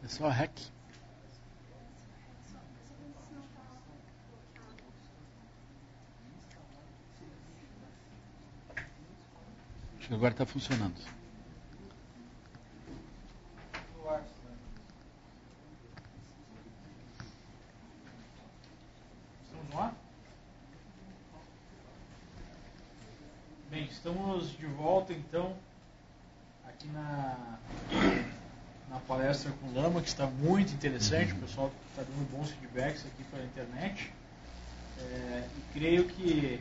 É só REC. Acho que agora está funcionando. Estamos lá? Bem, estamos de volta então aqui na palestra com o Lama, que está muito interessante. O pessoal está dando bons feedbacks aqui pela internet. E creio que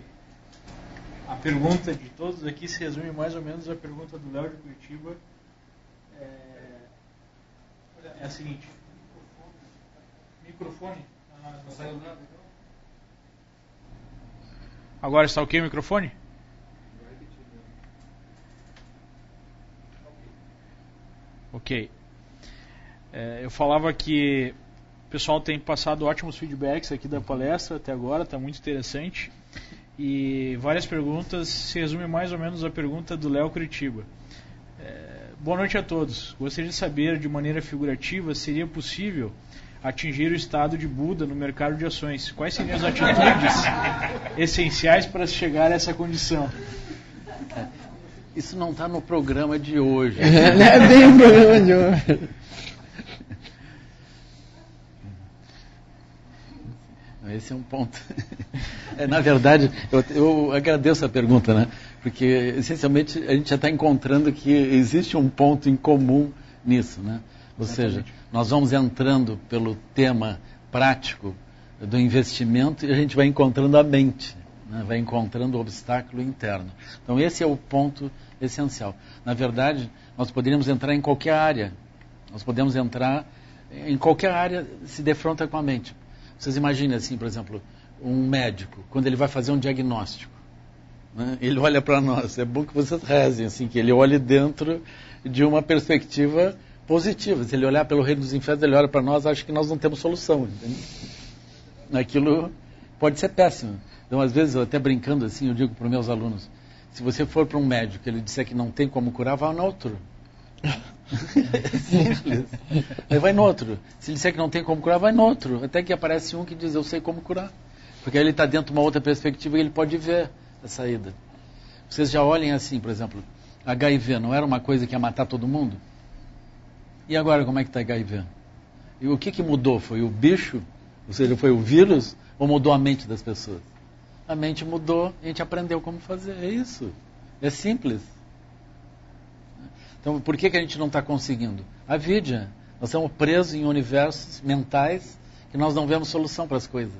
a pergunta de todos aqui se resume mais ou menos à pergunta do Léo de Curitiba. É a seguinte: microfone? Não saiu nada então? Agora está ok o microfone? Ok. Eu falava que o pessoal tem passado ótimos feedbacks aqui da palestra até agora, está muito interessante. E várias perguntas, se resume mais ou menos a pergunta do Léo Curitiba. Boa noite a todos. Gostaria de saber, de maneira figurativa, seria possível atingir o estado de Buda no mercado de ações? Quais seriam as atitudes essenciais para chegar a essa condição? Isso não está no programa de hoje. Não é bem o programa de hoje. Esse é um ponto. Na verdade, eu agradeço a pergunta, né? Porque, essencialmente, a gente já está encontrando que existe um ponto em comum nisso, né? Ou seja, nós vamos entrando pelo tema prático do investimento e a gente vai encontrando a mente, né? Vai encontrando o obstáculo interno. Então, esse é o ponto essencial. Na verdade, nós poderíamos entrar em qualquer área. Nós podemos entrar em qualquer área, se defronta com a mente. Vocês imaginem assim, por exemplo, um médico, quando ele vai fazer um diagnóstico, né, ele olha para nós. É bom que vocês rezem, assim, que ele olhe dentro de uma perspectiva positiva. Se ele olhar pelo reino dos infernos, ele olha para nós, acha que nós não temos solução. Entende? Aquilo pode ser péssimo. Então, às vezes, eu até brincando assim, eu digo para os meus alunos, se você for para um médico e ele disser que não tem como curar, vá no outro. Simples. Aí vai no outro. Se ele disser que não tem como curar, vai no outro. Até que aparece um que diz, eu sei como curar. Porque aí ele está dentro de uma outra perspectiva e ele pode ver a saída. Vocês já olhem assim, por exemplo, HIV não era uma coisa que ia matar todo mundo? E agora como é que está HIV? E o que mudou? Foi o bicho? Ou seja, foi o vírus? Ou mudou a mente das pessoas? A mente mudou e a gente aprendeu como fazer. É isso. É simples. Então, por que a gente não está conseguindo? A vida. Nós estamos presos em universos mentais que nós não vemos solução para as coisas.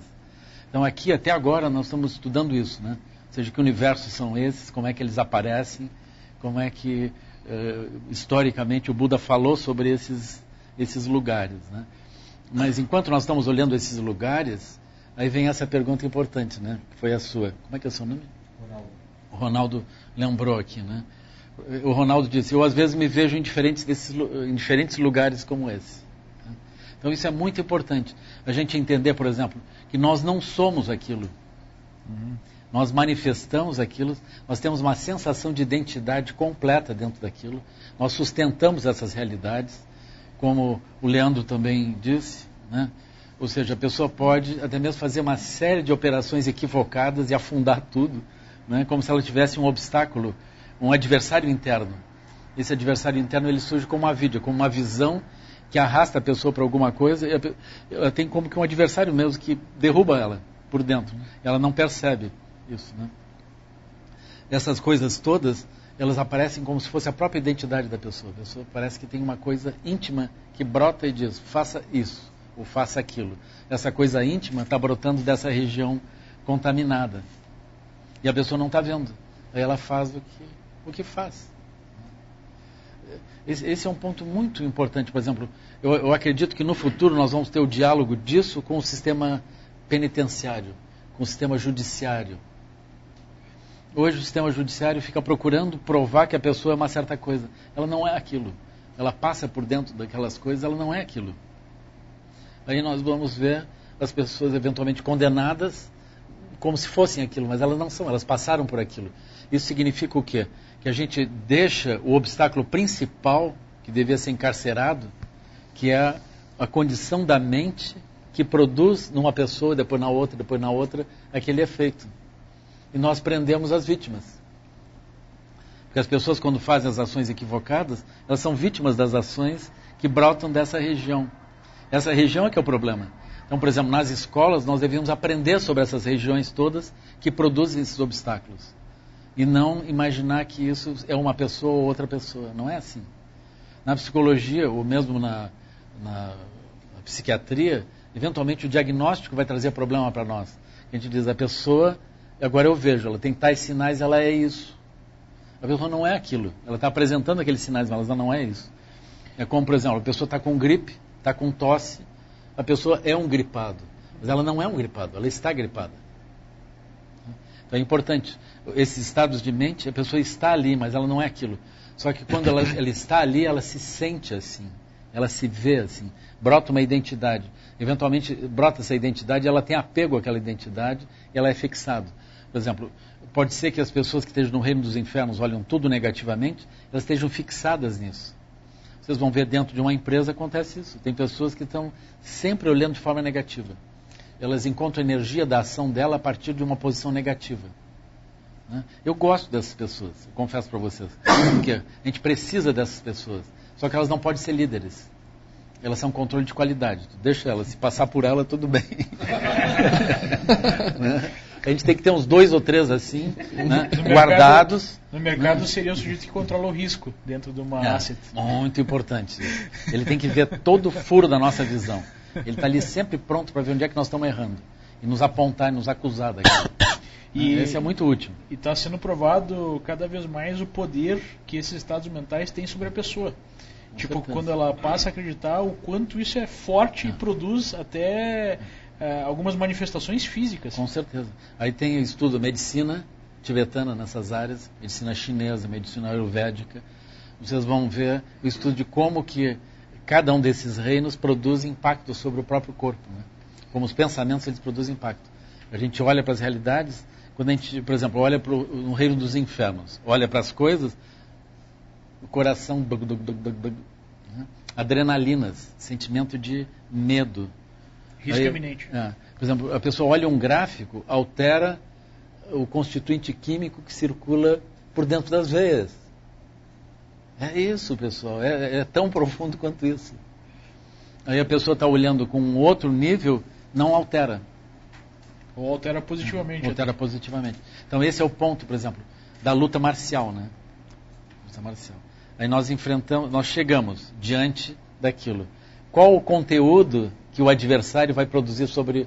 Então, aqui, até agora, nós estamos estudando isso, né? Ou seja, que universos são esses, como é que eles aparecem, como é que, historicamente, o Buda falou sobre esses lugares, né? Mas, enquanto nós estamos olhando esses lugares, aí vem essa pergunta importante, né? Que foi a sua. Como é que é o seu nome? Ronaldo. O Ronaldo lembrou aqui, né? O Ronaldo disse, eu às vezes me vejo em diferentes lugares como esse. Então isso é muito importante. A gente entender, por exemplo, que nós não somos aquilo. Nós manifestamos aquilo, nós temos uma sensação de identidade completa dentro daquilo. Nós sustentamos essas realidades, como o Leandro também disse, né? Ou seja, a pessoa pode até mesmo fazer uma série de operações equivocadas e afundar tudo, né? Como se ela tivesse um obstáculo, um adversário interno. Esse adversário interno ele surge como uma vida, como uma visão que arrasta a pessoa para alguma coisa. E ela tem como que um adversário mesmo que derruba ela por dentro. Ela não percebe isso, né? Essas coisas todas, elas aparecem como se fosse a própria identidade da pessoa. A pessoa parece que tem uma coisa íntima que brota e diz, faça isso, ou faça aquilo. Essa coisa íntima está brotando dessa região contaminada. E a pessoa não está vendo. Aí ela faz o que faz. Esse é um ponto muito importante. Por exemplo, eu acredito que no futuro nós vamos ter o diálogo disso com o sistema penitenciário, com o sistema judiciário. Hoje o sistema judiciário fica procurando provar que a pessoa é uma certa coisa. Ela não é aquilo. Ela passa por dentro daquelas coisas, ela não é aquilo. Aí nós vamos ver as pessoas eventualmente condenadas como se fossem aquilo, mas elas não são, elas passaram por aquilo. Isso significa o quê? Que a gente deixa o obstáculo principal, que devia ser encarcerado, que é a condição da mente que produz numa pessoa, depois na outra, aquele efeito. E nós prendemos as vítimas. Porque as pessoas, quando fazem as ações equivocadas, elas são vítimas das ações que brotam dessa região. Essa região é que é o problema. Então, por exemplo, nas escolas, nós devíamos aprender sobre essas regiões todas que produzem esses obstáculos. E não imaginar que isso é uma pessoa ou outra pessoa. Não é assim. Na psicologia, ou mesmo na psiquiatria, eventualmente o diagnóstico vai trazer problema para nós. A gente diz, a pessoa, agora eu vejo, ela tem tais sinais, ela é isso. A pessoa não é aquilo. Ela está apresentando aqueles sinais, mas ela não é isso. É como, por exemplo, a pessoa está com gripe, está com tosse, a pessoa é um gripado. Mas ela não é um gripado, ela está gripada. Então é importante. Esses estados de mente, a pessoa está ali, mas ela não é aquilo. Só que quando ela está ali, ela se sente assim. Ela se vê assim. Brota uma identidade. Eventualmente, brota essa identidade, ela tem apego àquela identidade e ela é fixada. Por exemplo, pode ser que as pessoas que estejam no reino dos infernos olham tudo negativamente, elas estejam fixadas nisso. Vocês vão ver dentro de uma empresa acontece isso. Tem pessoas que estão sempre olhando de forma negativa. Elas encontram a energia da ação dela a partir de uma posição negativa. Eu gosto dessas pessoas, eu confesso para vocês. Porque a gente precisa dessas pessoas. Só que elas não podem ser líderes. Elas são controle de qualidade. Deixa elas, se passar por ela, tudo bem. A gente tem que ter uns 2 ou 3 assim, né, guardados. No mercado seria o sujeito que controla o risco dentro de uma asset. Muito importante. Ele tem que ver todo o furo da nossa visão. Ele está ali sempre pronto para ver onde é que nós estamos errando. E nos apontar e nos acusar daquilo. E esse é muito útil. E está sendo provado cada vez mais o poder que esses estados mentais têm sobre a pessoa. Tipo, quando ela passa a acreditar o quanto isso é forte e produz até algumas manifestações físicas. Com certeza. Aí tem estudo, medicina tibetana nessas áreas, medicina chinesa, medicina ayurvédica. Vocês vão ver o estudo de como que cada um desses reinos produz impacto sobre o próprio corpo. Né? Como os pensamentos eles produzem impacto. A gente olha para as realidades, quando a gente, por exemplo, olha para no reino dos infernos, olha para as coisas, o coração, adrenalinas, sentimento de medo. Risco iminente. Por exemplo, a pessoa olha um gráfico, altera o constituinte químico que circula por dentro das veias. É isso, pessoal. É tão profundo quanto isso. Aí a pessoa está olhando com um outro nível, não altera. Ou altera positivamente. Altera positivamente. Então esse é o ponto, por exemplo, da luta marcial, né? Luta marcial. Aí nós enfrentamos, nós chegamos diante daquilo. Qual o conteúdo que o adversário vai produzir sobre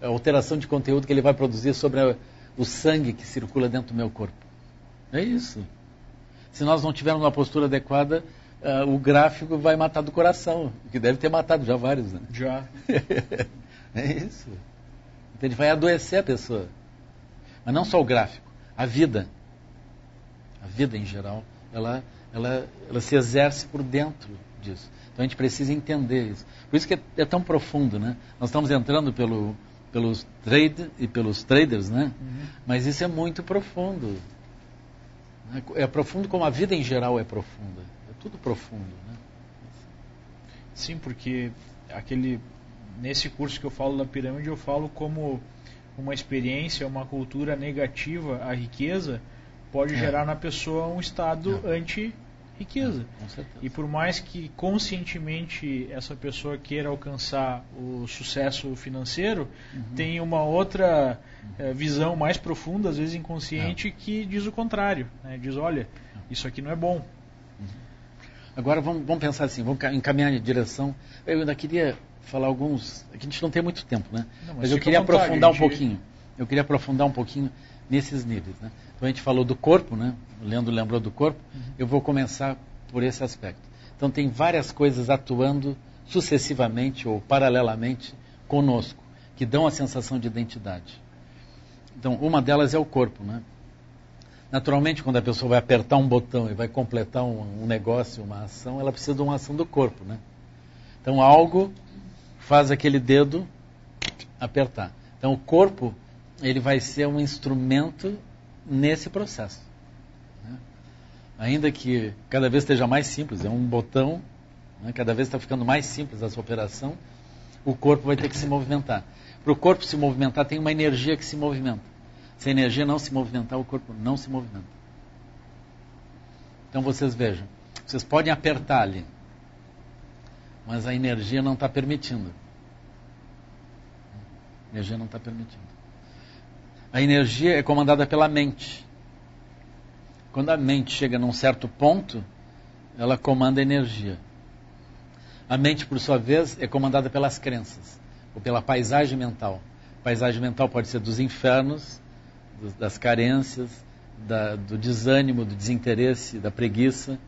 a alteração de conteúdo que ele vai produzir sobre o sangue que circula dentro do meu corpo? É isso. Se nós não tivermos uma postura adequada, o gráfico vai matar do coração, que deve ter matado já vários, né? Já. É isso. Então ele vai adoecer a pessoa. Mas não só o gráfico, a vida. A vida em geral, ela se exerce por dentro disso. Então a gente precisa entender isso. Por isso que é tão profundo, né? Nós estamos entrando pelos trade e pelos traders, né? Uhum. Mas isso é muito profundo. É profundo como a vida em geral é profunda. É tudo profundo, né? Sim, porque nesse curso que eu falo da pirâmide, eu falo como uma experiência, uma cultura negativa à riqueza pode gerar na pessoa um estado anti-riqueza. Com certeza. E por mais que conscientemente essa pessoa queira alcançar o sucesso financeiro, tem uma outra visão mais profunda, às vezes inconsciente, que diz o contrário. Né? Diz, olha, isso aqui não é bom. Agora vamos pensar assim, vamos encaminhar em direção. Eu ainda queria falar alguns. Aqui a gente não tem muito tempo, né? Não, mas eu queria aprofundar um pouquinho. Eu queria aprofundar um pouquinho nesses níveis, né? Então a gente falou do corpo, né? O Leandro lembrou do corpo. Eu vou começar por esse aspecto. Então tem várias coisas atuando sucessivamente ou paralelamente conosco, que dão a sensação de identidade. Então uma delas é o corpo, né? Naturalmente, quando a pessoa vai apertar um botão e vai completar um negócio, uma ação, ela precisa de uma ação do corpo, né? Então algo faz aquele dedo apertar. Então o corpo, ele vai ser um instrumento nesse processo. Né? Ainda que cada vez esteja mais simples, é um botão né? Cada vez está ficando mais simples essa operação, o corpo vai ter que se movimentar. Para o corpo se movimentar, tem uma energia que se movimenta. Se a energia não se movimentar, o corpo não se movimenta. Então vocês vejam, vocês podem apertar ali, mas a energia não está permitindo. A energia não está permitindo. A energia é comandada pela mente. Quando a mente chega num certo ponto, ela comanda a energia. A mente, por sua vez, é comandada pelas crenças, ou pela paisagem mental. A paisagem mental pode ser dos infernos, das carências, do desânimo, do desinteresse, da preguiça,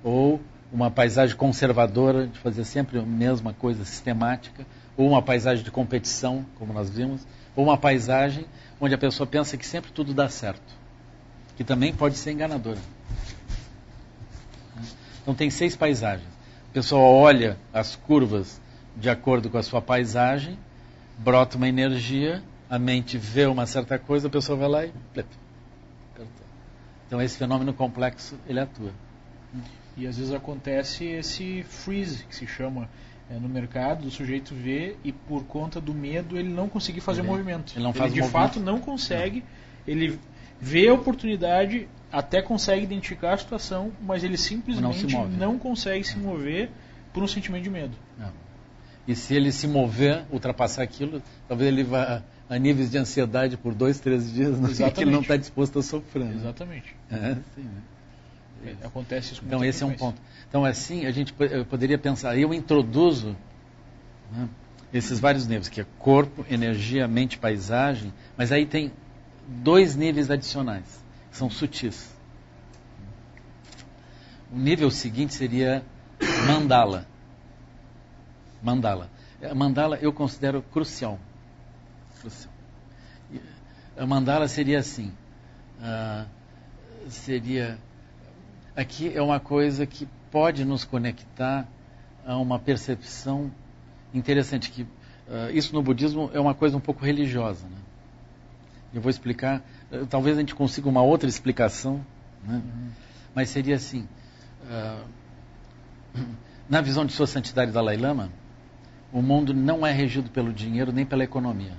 ou uma paisagem conservadora, de fazer sempre a mesma coisa sistemática, ou uma paisagem de competição, como nós vimos, ou uma paisagem onde a pessoa pensa que sempre tudo dá certo, que também pode ser enganadora. Então tem 6 paisagens. A pessoa olha as curvas de acordo com a sua paisagem, brota uma energia, a mente vê uma certa coisa, a pessoa vai lá e... Então esse fenômeno complexo, ele atua. E às vezes acontece esse freeze, que se chama no mercado, o sujeito vê e por conta do medo ele não conseguir fazer o movimento. Ele não faz de movimento. fato não consegue, ele vê a oportunidade, até consegue identificar a situação, mas ele simplesmente não consegue se mover por um sentimento de medo. Não. E se ele se mover, ultrapassar aquilo, talvez ele vá a níveis de ansiedade por 2, 3 dias, que ele não está disposto a sofrer. Né? Exatamente. Sim, né? Acontece isso com Então esse é um ponto. Então assim, a gente poderia pensar, eu introduzo, né, esses vários níveis, que é corpo, energia, mente, paisagem, mas aí tem 2 níveis adicionais, que são sutis. O nível seguinte seria mandala. A mandala eu considero crucial. A mandala seria assim, aqui é uma coisa que pode nos conectar a uma percepção interessante, que isso no budismo é uma coisa um pouco religiosa, né? Eu vou explicar, talvez a gente consiga uma outra explicação, né? Mas seria assim, na visão de Sua Santidade Dalai Lama, o mundo não é regido pelo dinheiro nem pela economia.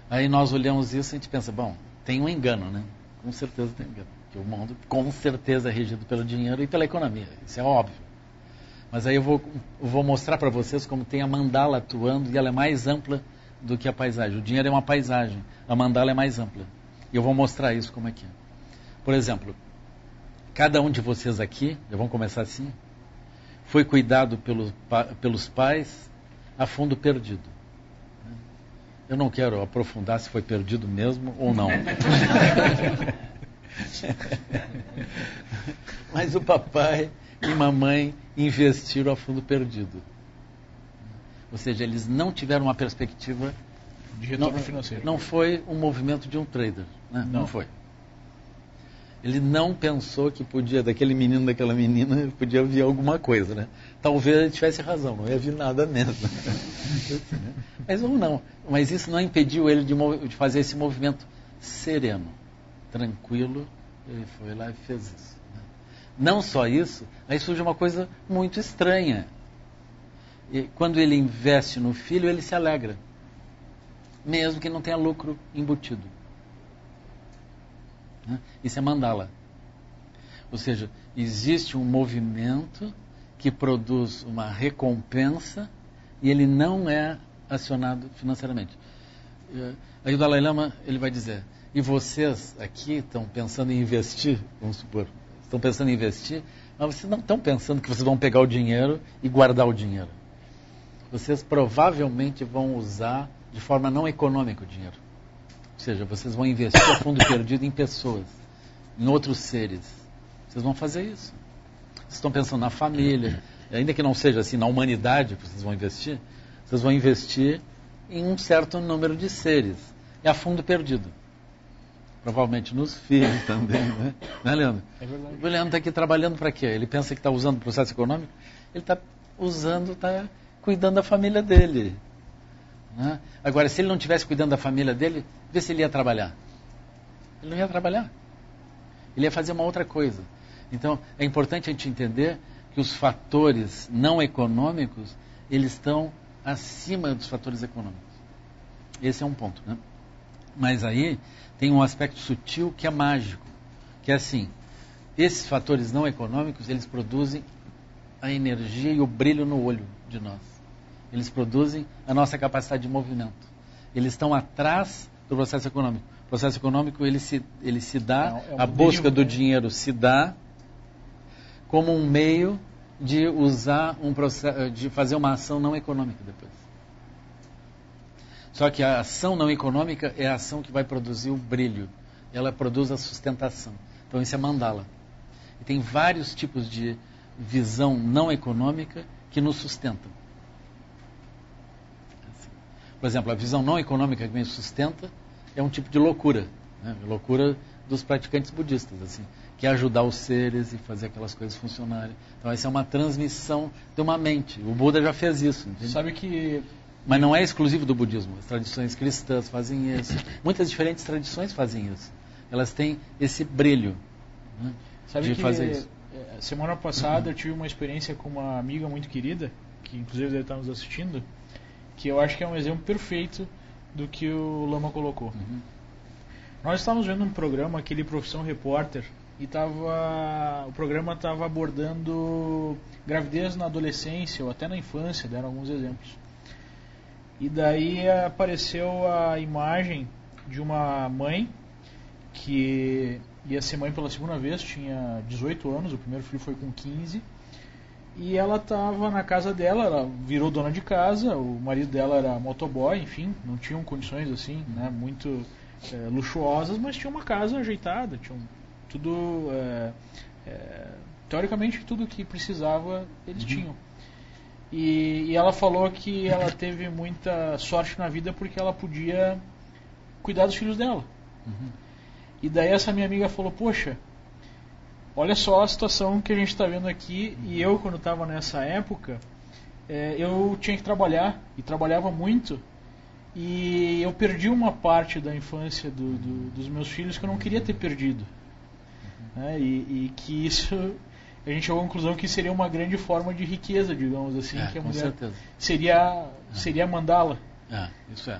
Aí nós olhamos isso e a gente pensa, bom, tem um engano, né? Com certeza tem um engano. Que o mundo com certeza é regido pelo dinheiro e pela economia, isso é óbvio. Mas aí eu vou mostrar para vocês como tem a mandala atuando e ela é mais ampla do que a paisagem. O dinheiro é uma paisagem, a mandala é mais ampla. E eu vou mostrar isso como é que é. Por exemplo, cada um de vocês aqui, já vamos começar assim, foi cuidado pelos pais a fundo perdido. Eu não quero aprofundar se foi perdido mesmo ou não. Mas o papai e mamãe investiram a fundo perdido. Ou seja, eles não tiveram uma perspectiva de retorno financeiro. Não foi um movimento de um trader. Né? Não foi. Ele não pensou que podia, daquele menino, daquela menina, podia vir alguma coisa, né? Talvez ele tivesse razão, não ia vir nada mesmo. Mas ou não. Mas isso não impediu ele de fazer esse movimento sereno, tranquilo. Ele foi lá e fez isso. Né? Não só isso, aí surge uma coisa muito estranha. E quando ele investe no filho, ele se alegra, mesmo que não tenha lucro embutido. Isso é mandala. Ou seja, existe um movimento que produz uma recompensa e ele não é acionado financeiramente. Aí o Dalai Lama ele vai dizer, e vocês aqui estão pensando em investir, vamos supor, estão pensando em investir, mas vocês não estão pensando que vocês vão pegar o dinheiro e guardar o dinheiro. Vocês provavelmente vão usar de forma não econômica o dinheiro. Ou seja, vocês vão investir a fundo perdido em pessoas, em outros seres. Vocês vão fazer isso. Vocês estão pensando na família, ainda que não seja assim, na humanidade que vocês vão investir em um certo número de seres. É a fundo perdido. Provavelmente nos filhos também, né? Não é, Leandro? É verdade. O Leandro está aqui trabalhando para quê? Ele pensa que está usando o processo econômico? Ele está usando, está cuidando da família dele. Né? Agora, se ele não estivesse cuidando da família dele, vê se ele ia trabalhar. Ele não ia trabalhar. Ele ia fazer uma outra coisa. Então, é importante a gente entender que os fatores não econômicos, eles estão acima dos fatores econômicos. Esse é um ponto, né? Mas aí tem um aspecto sutil que é mágico, que é assim, esses fatores não econômicos, eles produzem a energia e o brilho no olho de nós. Eles produzem a nossa capacidade de movimento. Eles estão atrás do processo econômico. O processo econômico, ele se dá, a busca do dinheiro se dá como um meio de usar de fazer uma ação não econômica depois. Só que a ação não econômica é a ação que vai produzir o brilho. Ela produz a sustentação. Então isso é mandala. E tem vários tipos de visão não econômica que nos sustentam. Por exemplo, a visão não econômica que me sustenta é um tipo de loucura, né? Loucura dos praticantes budistas, assim, que é ajudar os seres e fazer aquelas coisas funcionarem. Então essa é uma transmissão de uma mente. O Buda já fez isso, entende? Sabe que... Mas não é exclusivo do budismo. As tradições cristãs fazem isso. Muitas diferentes tradições fazem isso. Elas têm esse brilho, né, Sabe de que fazer isso. Semana passada eu tive uma experiência com uma amiga muito querida, que inclusive deve estar nos assistindo, que eu acho que é um exemplo perfeito do que o Lama colocou. Nós estávamos vendo um programa, aquele Profissão Repórter, e o programa estava abordando gravidez na adolescência ou até na infância, deram alguns exemplos. E daí apareceu a imagem de uma mãe que ia ser mãe pela segunda vez, tinha 18 anos, o primeiro filho foi com 15, e ela estava na casa dela, ela virou dona de casa, o marido dela era motoboy, enfim, não tinham condições assim, né, muito luxuosas, mas tinha uma casa ajeitada, tinham tudo, teoricamente tudo que precisava eles tinham. E ela falou que ela teve muita sorte na vida porque ela podia cuidar dos filhos dela. E daí essa minha amiga falou, poxa, olha só a situação que a gente está vendo aqui. E eu, quando estava nessa época, eu tinha que trabalhar, e trabalhava muito, e eu perdi uma parte da infância dos meus filhos que eu não queria ter perdido. E que isso, a gente chegou à conclusão que seria uma grande forma de riqueza, digamos assim, que a mulher seria mandá-la. Isso é.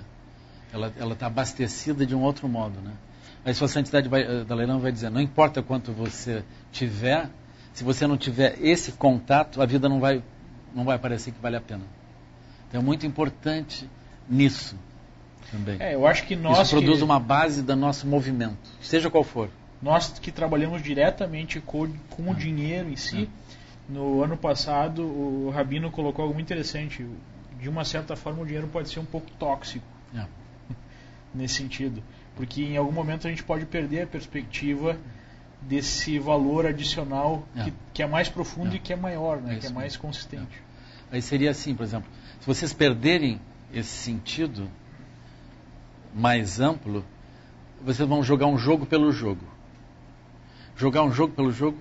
Ela está abastecida de um outro modo, né? A Sua Santidade Dalai Lama vai dizer, não importa quanto você tiver, se você não tiver esse contato, a vida não vai parecer que vale a pena. Então é muito importante nisso também. Eu acho que nós... Isso produz uma base do nosso movimento, seja qual for. Nós que trabalhamos diretamente com o dinheiro em si, no ano passado o Rabino colocou algo muito interessante. De uma certa forma o dinheiro pode ser um pouco tóxico. Nesse sentido. Porque em algum momento a gente pode perder a perspectiva desse valor adicional que é mais profundo e que é maior, né? Que é mais consistente. Aí seria assim, por exemplo, se vocês perderem esse sentido mais amplo, vocês vão jogar um jogo pelo jogo. Jogar um jogo pelo jogo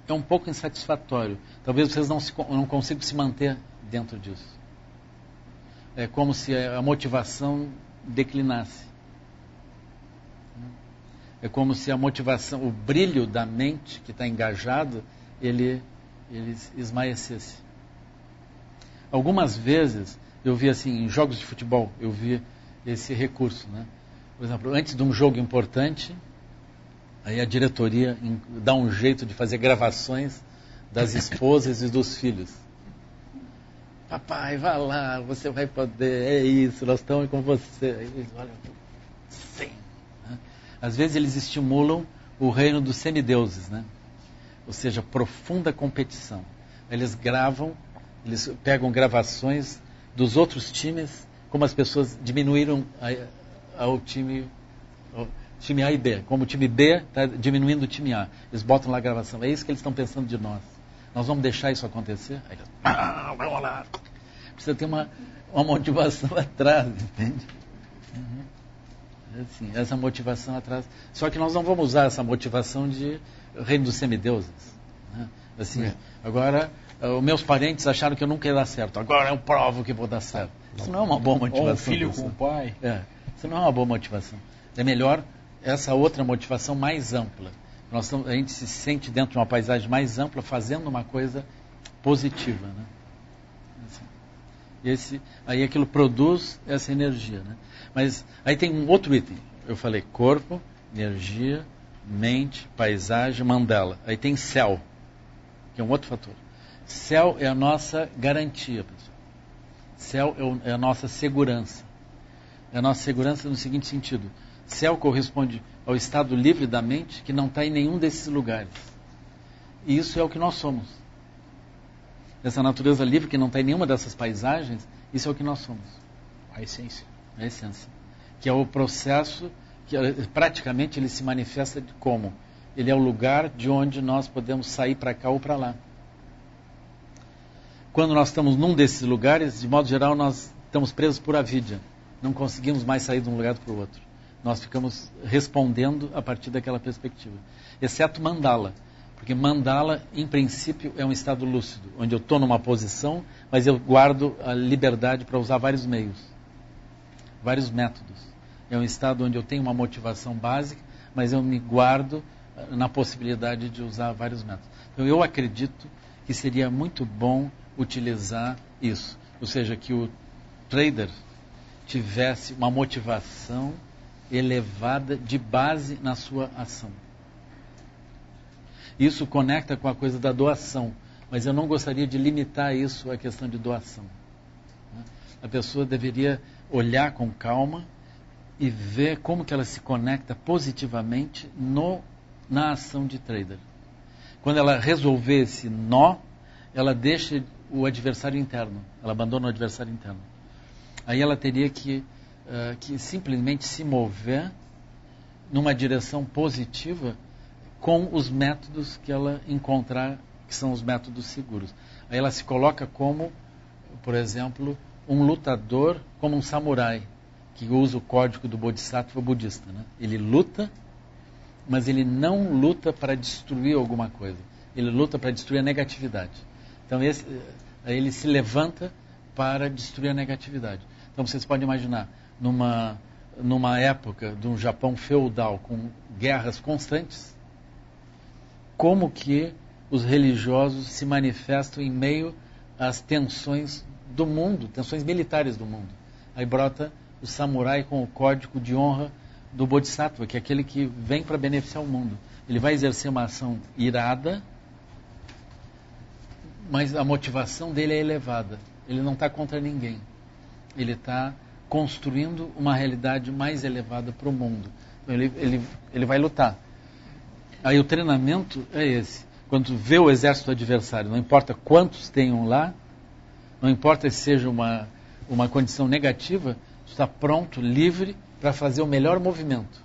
é um pouco insatisfatório. Talvez vocês não consigam se manter dentro disso. É como se a motivação declinasse. É como se a motivação, o brilho da mente que está engajado, ele esmaecesse. Algumas vezes eu vi assim, em jogos de futebol, eu vi esse recurso, né? Por exemplo, antes de um jogo importante, aí a diretoria dá um jeito de fazer gravações das esposas e dos filhos. Papai, vai lá, você vai poder, é isso, nós estamos com você. Eles olham, sim. Às vezes eles estimulam o reino dos semideuses, né? Ou seja, profunda competição. Eles pegam gravações dos outros times, como as pessoas diminuíram ao time A e B. Como o time B está diminuindo o time A. Eles botam lá a gravação. É isso que eles estão pensando de nós. Nós vamos deixar isso acontecer? Aí eles, vamos lá. Precisa ter uma motivação atrás, entende? Assim, essa motivação atrás. Só que nós não vamos usar essa motivação de reino dos semideuses, né? Assim, agora, os meus parentes acharam que eu nunca ia dar certo. Agora eu provo que vou dar certo. Isso não é uma boa motivação. Ou o filho com o pai. Isso não é uma boa motivação. É melhor essa outra motivação mais ampla. A gente se sente dentro de uma paisagem mais ampla, fazendo uma coisa positiva, né? Aí aquilo produz essa energia, né? Mas aí tem um outro item. Eu falei corpo, energia, mente, paisagem, mandala. Aí tem céu, que é um outro fator. Céu é a nossa garantia, pessoal. Céu é a nossa segurança. É a nossa segurança no seguinte sentido. Céu corresponde ao estado livre da mente que não está em nenhum desses lugares. E isso é o que nós somos. Essa natureza livre que não está em nenhuma dessas paisagens, isso é o que nós somos. A essência. A essência. Que é o processo que praticamente ele se manifesta como? Ele é o lugar de onde nós podemos sair para cá ou para lá. Quando nós estamos num desses lugares, de modo geral, nós estamos presos por avidya. Não conseguimos mais sair de um lugar para o outro. Nós ficamos respondendo a partir daquela perspectiva. Exceto mandala. Porque mandala, em princípio, é um estado lúcido, onde eu estou numa posição, mas eu guardo a liberdade para usar vários meios, vários métodos. É um estado onde eu tenho uma motivação básica, mas eu me guardo na possibilidade de usar vários métodos. Então, eu acredito que seria muito bom utilizar isso. Ou seja, que o trader tivesse uma motivação elevada de base na sua ação. Isso conecta com a coisa da doação, mas eu não gostaria de limitar isso à questão de doação. A pessoa deveria olhar com calma e ver como que ela se conecta positivamente na ação de trader. Quando ela resolver esse nó, ela deixa o adversário interno, ela abandona o adversário interno. Aí ela teria que simplesmente se mover numa direção positiva com os métodos que ela encontrar, que são os métodos seguros. Aí ela se coloca como, por exemplo, um lutador, como um samurai, que usa o código do Bodhisattva budista, né? Ele luta, mas ele não luta para destruir alguma coisa. Ele luta para destruir a negatividade. Então aí ele se levanta para destruir a negatividade. Então vocês podem imaginar, numa época de um Japão feudal, com guerras constantes, como que os religiosos se manifestam em meio às tensões do mundo, tensões militares do mundo. Aí brota o samurai com o código de honra do Bodhisattva, que é aquele que vem para beneficiar o mundo. Ele vai exercer uma ação irada, mas a motivação dele é elevada. Ele não está contra ninguém. Ele está construindo uma realidade mais elevada para o mundo. Então, ele vai lutar. Aí o treinamento é esse. Quando tu vê o exército adversário, não importa quantos tenham lá, não importa se seja uma condição negativa, tu está pronto, livre, para fazer o melhor movimento.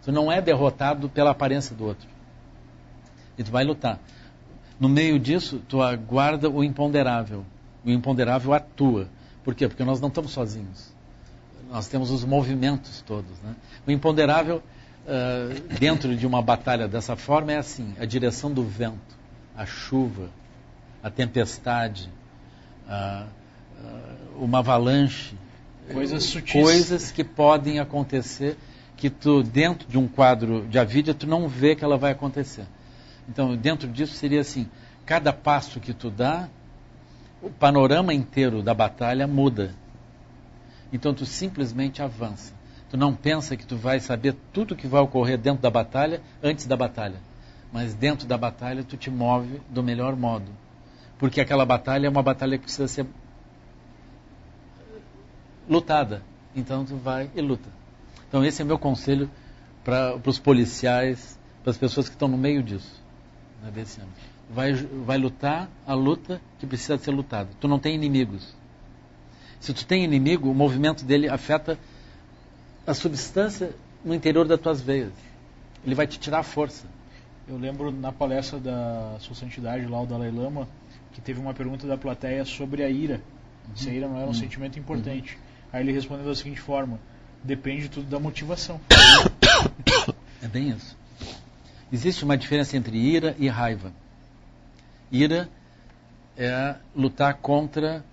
Tu não é derrotado pela aparência do outro. E tu vai lutar. No meio disso, tu aguarda o imponderável. O imponderável atua. Por quê? Porque nós não estamos sozinhos. Nós temos os movimentos todos, né? O imponderável, dentro de uma batalha dessa forma, é assim: a direção do vento, a chuva, a tempestade, uma avalanche, coisas sutis, coisas que podem acontecer, que tu, dentro de um quadro de avidya, tu não vê que ela vai acontecer. Então, dentro disso seria assim: cada passo que tu dá, o panorama inteiro da batalha muda. Então tu simplesmente avança. Tu não pensa que tu vai saber tudo que vai ocorrer dentro da batalha antes da batalha. Mas dentro da batalha tu te move do melhor modo. Porque aquela batalha é uma batalha que precisa ser lutada. Então tu vai e luta. Então esse é meu conselho para os policiais, para as pessoas que estão no meio disso. Desse ano. Vai lutar a luta que precisa ser lutada. Tu não tem inimigos. Se tu tem inimigo, o movimento dele afeta a substância no interior das tuas veias. Ele vai te tirar a força. Eu lembro na palestra da Sua Santidade, lá o Dalai Lama, que teve uma pergunta da plateia sobre a ira. Se a ira não era um sentimento importante. Aí ele respondeu da seguinte forma: depende tudo da motivação. É bem isso. Existe uma diferença entre ira e raiva. Ira é lutar contra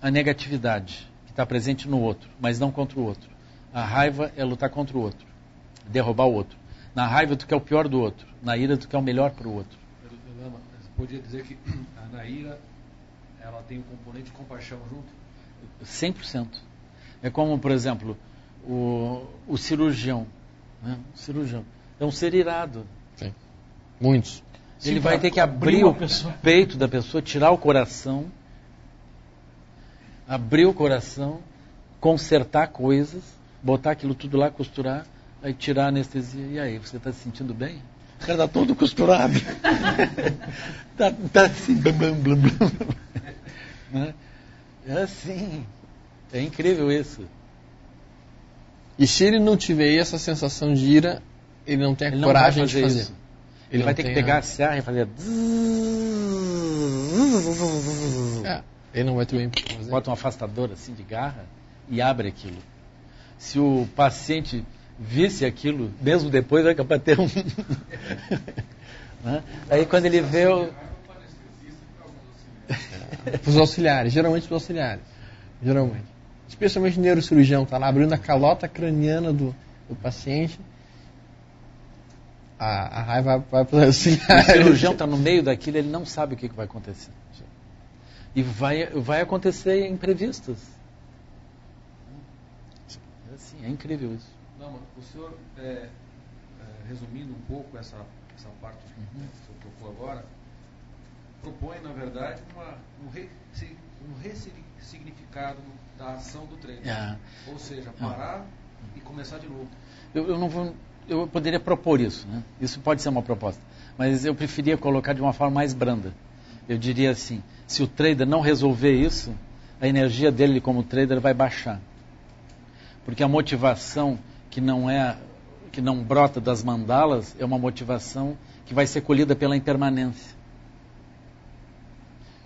a negatividade que está presente no outro, mas não contra o outro. A raiva é lutar contra o outro, derrubar o outro. Na raiva tu quer o pior do outro. Na ira tu quer o melhor para o outro. Você podia dizer que na ira ela tem um componente de compaixão junto? 100%. É como, por exemplo, o cirurgião. Né? O cirurgião é um ser irado. Sim. Muitos. Ele vai ter que abrir o peito da pessoa, tirar o coração, abrir o coração, consertar coisas, botar aquilo tudo lá, costurar, aí tirar a anestesia. E aí, você está se sentindo bem? O cara está todo costurado. tá assim, blum, blum, blum, blum. Né? É assim. É incrível isso. E se ele não tiver essa sensação de ira, ele não tem a coragem de fazer. Isso. Ele vai ter que pegar a serra e fazer... ele não vai ter bem fazer. Bota um afastador assim de garra e abre aquilo. Se o paciente visse aquilo, mesmo depois, vai capaz de ter um... Né? Aí quando ele vê o... Para os auxiliares, geralmente para os auxiliares. Geralmente. Especialmente o neurocirurgião, está lá abrindo a calota craniana do paciente. A raiva vai para os auxiliares. O cirurgião está no meio daquilo, ele não sabe o que vai acontecer. E vai acontecer imprevistos. Assim, é incrível isso. Não, mas o senhor, resumindo um pouco essa parte que o senhor tocou agora, propõe, na verdade, um ressignificado da ação do treino. Ou seja, parar e começar de novo. Eu poderia propor isso, né? Isso pode ser uma proposta, mas eu preferia colocar de uma forma mais branda. Eu diria assim, se o trader não resolver isso, a energia dele como trader vai baixar. Porque a motivação que não brota das mandalas é uma motivação que vai ser colhida pela impermanência.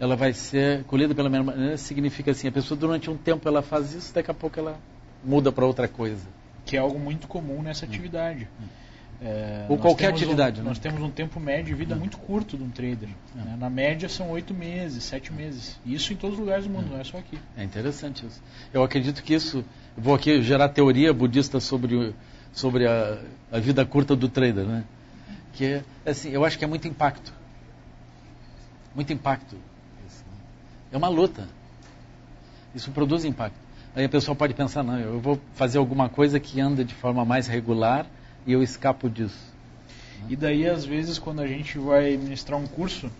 Ela vai ser colhida pela impermanência, significa assim, a pessoa durante um tempo ela faz isso, daqui a pouco ela muda para outra coisa. Que é algo muito comum nessa atividade. Ou qualquer atividade. Nós temos um tempo médio de vida muito curto de um trader. Né? Na média são 8 meses, 7 meses. Isso em todos os lugares do mundo, não é só aqui. É interessante isso. Eu acredito que isso... Eu vou aqui gerar teoria budista sobre a vida curta do trader. Né? Que, assim, eu acho que é muito impacto. Muito impacto. Isso, né? É uma luta. Isso produz impacto. Aí a pessoa pode pensar, não, eu vou fazer alguma coisa que anda de forma mais regular e eu escapo disso. E daí, às vezes, quando a gente vai ministrar um curso,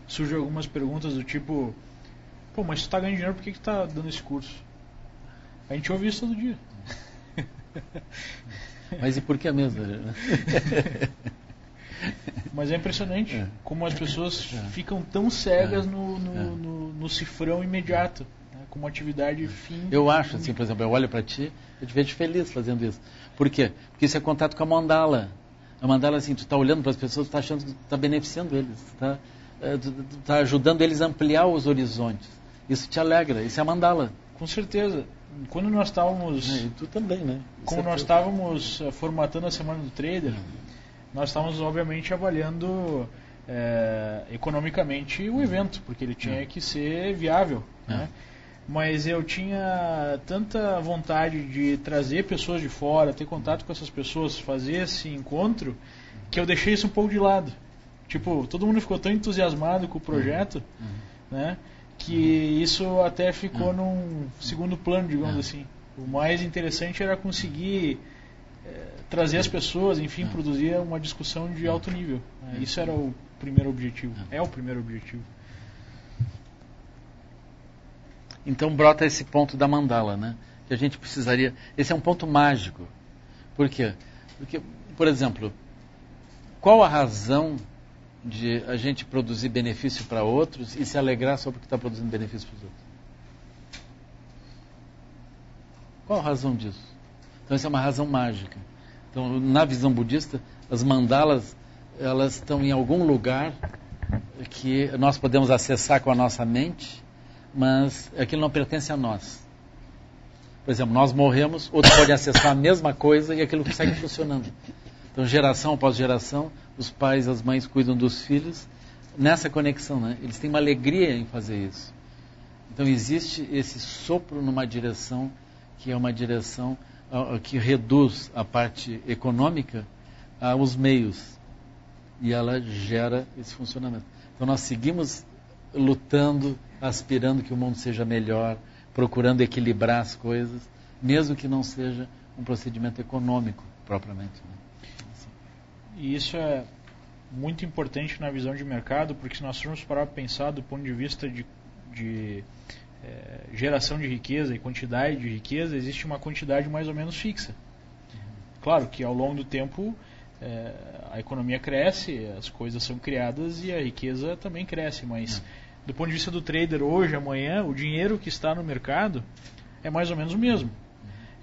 surgem algumas perguntas do tipo, pô, mas tu tá ganhando dinheiro, por que tu tá dando esse curso? A gente ouve isso todo dia. Mas e por que mesmo? Mas é impressionante como as pessoas ficam tão cegas no cifrão imediato. Como atividade fim. Eu acho, assim, por exemplo, eu olho para ti, eu te vejo feliz fazendo isso. Por quê? Porque isso é contato com a mandala. A mandala, assim, tu está olhando para as pessoas, tu está achando que tu está beneficiando eles, tu está ajudando eles a ampliar os horizontes. Isso te alegra, isso é a mandala. Com certeza. Quando nós estávamos... E tu também, né? Como nós estávamos formatando a Semana do Trader, nós estávamos, obviamente, avaliando economicamente o evento, porque ele tinha que ser viável, né? Mas eu tinha tanta vontade de trazer pessoas de fora, ter contato com essas pessoas, fazer esse encontro, que eu deixei isso um pouco de lado. Tipo, todo mundo ficou tão entusiasmado com o projeto, né, que isso até ficou num segundo plano, digamos assim. O mais interessante era conseguir trazer as pessoas, enfim, produzir uma discussão de alto nível. Isso era o primeiro objetivo. É o primeiro objetivo. Então brota esse ponto da mandala, né? Que a gente precisaria... Esse é um ponto mágico. Por quê? Porque, por exemplo, qual a razão de a gente produzir benefício para outros e se alegrar só porque está produzindo benefício para os outros? Qual a razão disso? Então essa é uma razão mágica. Então, na visão budista, as mandalas, elas estão em algum lugar que nós podemos acessar com a nossa mente, mas aquilo não pertence a nós. Por exemplo, nós morremos, outro pode acessar a mesma coisa e aquilo segue funcionando. Então, geração após geração, os pais e as mães cuidam dos filhos nessa conexão, né? Eles têm uma alegria em fazer isso. Então, existe esse sopro numa direção que é uma direção que reduz a parte econômica, os meios e ela gera esse funcionamento. Então nós seguimos lutando, aspirando que o mundo seja melhor, procurando equilibrar as coisas, mesmo que não seja um procedimento econômico propriamente, né? Assim. E isso é muito importante na visão de mercado, porque se nós formos parar para pensar do ponto de vista de geração de riqueza e quantidade de riqueza, existe uma quantidade mais ou menos fixa. Claro que ao longo do tempo a economia cresce, as coisas são criadas e a riqueza também cresce, mas do ponto de vista do trader hoje, amanhã, o dinheiro que está no mercado é mais ou menos o mesmo.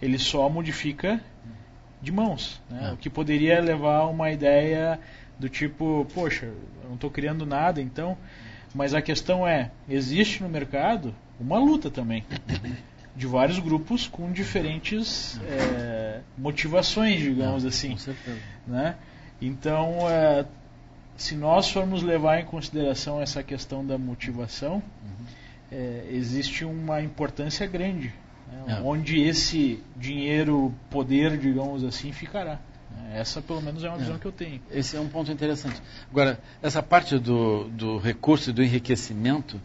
Ele só modifica de mãos, né? O que poderia levar a uma ideia do tipo, poxa, eu não estou criando nada, então... Mas a questão existe no mercado uma luta também de vários grupos com diferentes motivações, digamos assim. Com certeza. Né? Então, se nós formos levar em consideração essa questão da motivação, existe uma importância grande, né? Onde esse dinheiro, poder, digamos assim, ficará. Essa, pelo menos, é uma visão que eu tenho. Esse é um ponto interessante. Agora, essa parte do recurso e do enriquecimento,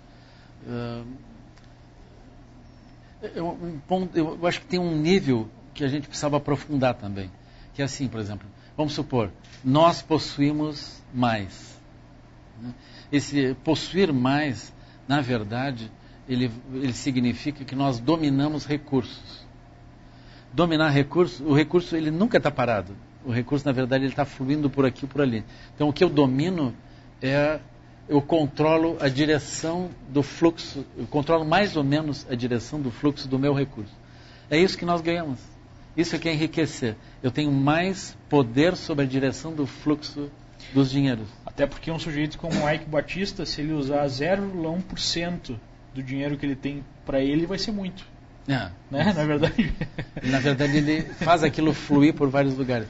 eu acho que tem um nível que a gente precisava aprofundar também. Que é assim, por exemplo, vamos supor, nós possuímos mais. Esse possuir mais, na verdade, ele significa que nós dominamos recursos. Dominar recursos, o recurso ele nunca está parado. O recurso, na verdade, ele está fluindo por aqui e por ali. Então, o que eu domino eu controlo a direção do fluxo, eu controlo mais ou menos a direção do fluxo do meu recurso. É isso que nós ganhamos. Isso é que é enriquecer. Eu tenho mais poder sobre a direção do fluxo dos dinheiros. Até porque um sujeito como o Ike Batista, se ele usar 0,1% do dinheiro que ele tem para ele, vai ser muito. Né? Na verdade. Na verdade, ele faz aquilo fluir por vários lugares.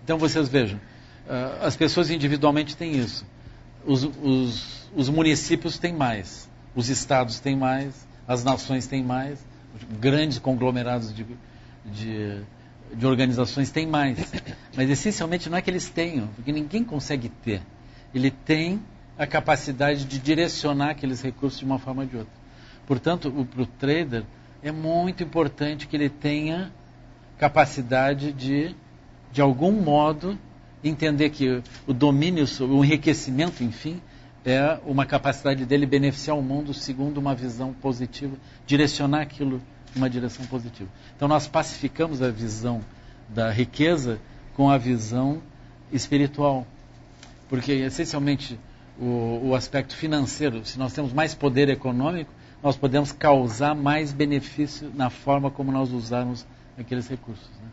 Então, vocês vejam, as pessoas individualmente têm isso. Os municípios têm mais, os estados têm mais, as nações têm mais, grandes conglomerados de organizações têm mais. Mas, essencialmente, não é que eles tenham, porque ninguém consegue ter. Ele tem a capacidade de direcionar aqueles recursos de uma forma ou de outra. Portanto, para o trader, é muito importante que ele tenha capacidade de algum modo, entender que o domínio, o enriquecimento, enfim, é uma capacidade dele beneficiar o mundo segundo uma visão positiva, direcionar aquilo numa direção positiva. Então, nós pacificamos a visão da riqueza com a visão espiritual. Porque, essencialmente, o aspecto financeiro, se nós temos mais poder econômico, nós podemos causar mais benefício na forma como nós usarmos aqueles recursos. Né?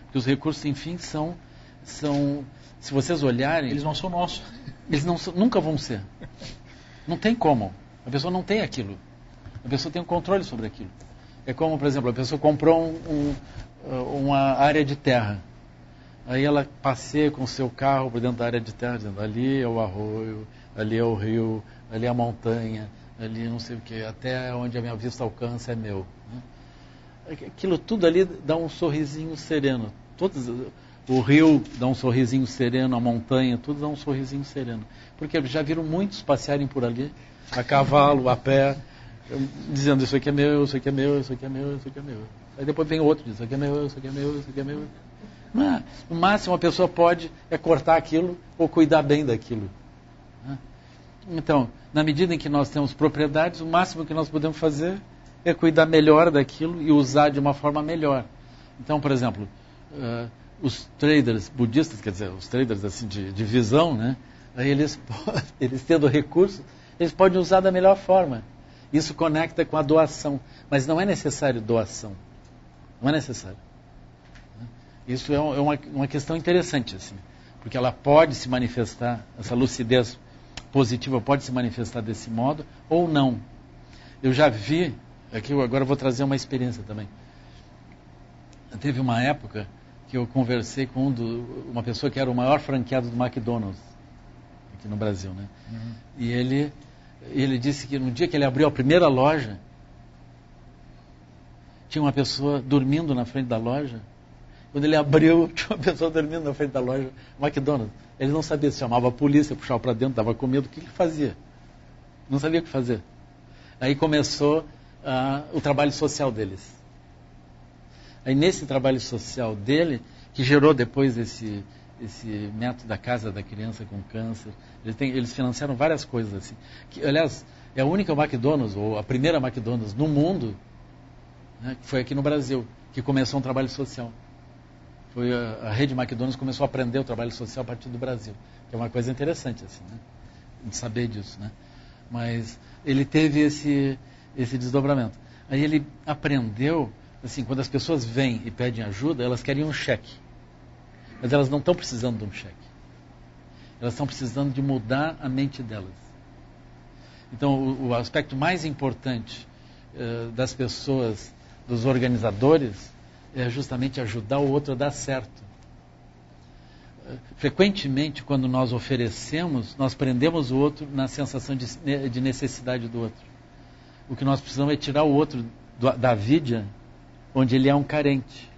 Porque os recursos, enfim, são, se vocês olharem... Eles não são nossos. Eles nunca vão ser. Não tem como. A pessoa não tem aquilo. A pessoa tem um controle sobre aquilo. É como, por exemplo, a pessoa comprou uma área de terra. Aí ela passeia com o seu carro por dentro da área de terra, dizendo, ali é o arroio, ali é o rio, ali é a montanha, ali não sei o que, até onde a minha vista alcança é meu. Aquilo tudo ali dá um sorrisinho sereno. O rio dá um sorrisinho sereno, a montanha, tudo dá um sorrisinho sereno. Porque já viram muitos passearem por ali, a cavalo, a pé, dizendo isso aqui é meu, isso aqui é meu, isso aqui é meu, isso aqui é meu. Aí depois vem outro, diz isso aqui é meu, isso aqui é meu, isso aqui é meu. No máximo a pessoa pode cortar aquilo ou cuidar bem daquilo. Então, na medida em que nós temos propriedades, o máximo que nós podemos fazer é cuidar melhor daquilo e usar de uma forma melhor. Então, por exemplo, os traders budistas, quer dizer, os traders assim, de visão, né? Aí eles tendo recursos, eles podem usar da melhor forma. Isso conecta com a doação. Mas não é necessário doação. Não é necessário. Isso é uma questão interessante, assim, porque ela pode se manifestar, essa lucidez positiva pode se manifestar desse modo ou não. Eu já vi, aqui agora eu vou trazer uma experiência também. Teve uma época que eu conversei com uma pessoa que era o maior franqueado do McDonald's, aqui no Brasil, né? Uhum. E ele disse que no dia que ele abriu a primeira loja, tinha uma pessoa dormindo na frente da loja, Quando ele abriu, tinha uma pessoa dormindo na frente da loja, McDonald's. Ele não sabia se chamava a polícia, puxava para dentro, dava comida, o que ele fazia? Não sabia o que fazer. Aí começou o trabalho social deles. Aí nesse trabalho social dele, que gerou depois esse método da Casa da Criança com Câncer, eles financiaram várias coisas assim. Que, aliás, é a única McDonald's, ou a primeira McDonald's no mundo, né, que foi aqui no Brasil, que começou um trabalho social. Foi a rede McDonald's começou a aprender o trabalho social a partir do Brasil, que é uma coisa interessante assim, né, de saber disso, né? Mas ele teve esse desdobramento. Aí ele aprendeu, assim, quando as pessoas vêm e pedem ajuda, elas querem um cheque, mas elas não estão precisando de um cheque. Elas estão precisando de mudar a mente delas. Então, o aspecto mais importante das pessoas, dos organizadores, é justamente ajudar o outro a dar certo. Frequentemente, quando nós oferecemos, nós prendemos o outro na sensação de necessidade do outro. O que nós precisamos é tirar o outro da vida onde ele é um carente.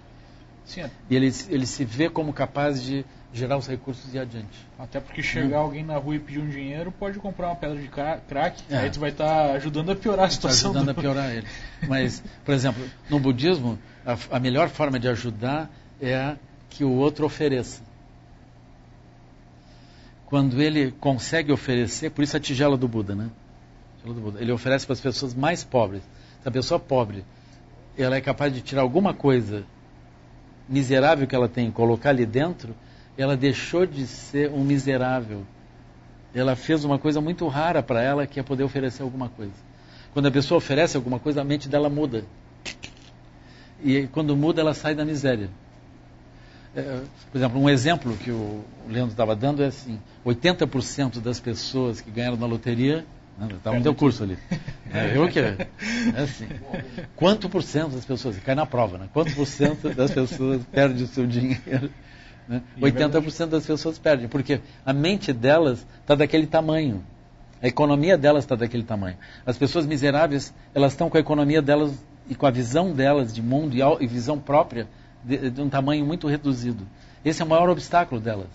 Sim. E ele se vê como capaz de gerar os recursos e ir adiante. Até porque chegar alguém na rua e pedir um dinheiro, pode comprar uma pedra de crack, aí tu vai estar ajudando a piorar a situação. Ajudando a piorar ele. Mas, por exemplo, no budismo, a melhor forma de ajudar é que o outro ofereça. Quando ele consegue oferecer, por isso a tigela do Buda, né? Ele oferece para as pessoas mais pobres. Se a pessoa pobre, ela é capaz de tirar alguma coisa miserável que ela tem e colocar ali dentro, ela deixou de ser um miserável. Ela fez uma coisa muito rara para ela, que é poder oferecer alguma coisa. Quando a pessoa oferece alguma coisa, a mente dela muda. E quando muda, ela sai da miséria. Por exemplo, um exemplo que o Leandro estava dando é assim: 80% das pessoas que ganharam na loteria, estava no teu curso ali. Assim, quanto por cento das pessoas, cai na prova, né? Quanto por cento das pessoas perde o seu dinheiro? Né? 80% das pessoas perdem, porque a mente delas está daquele tamanho. A economia delas está daquele tamanho. As pessoas miseráveis, elas estão com a economia delas e com a visão delas de mundo e visão própria de um tamanho muito reduzido. Esse é o maior obstáculo delas.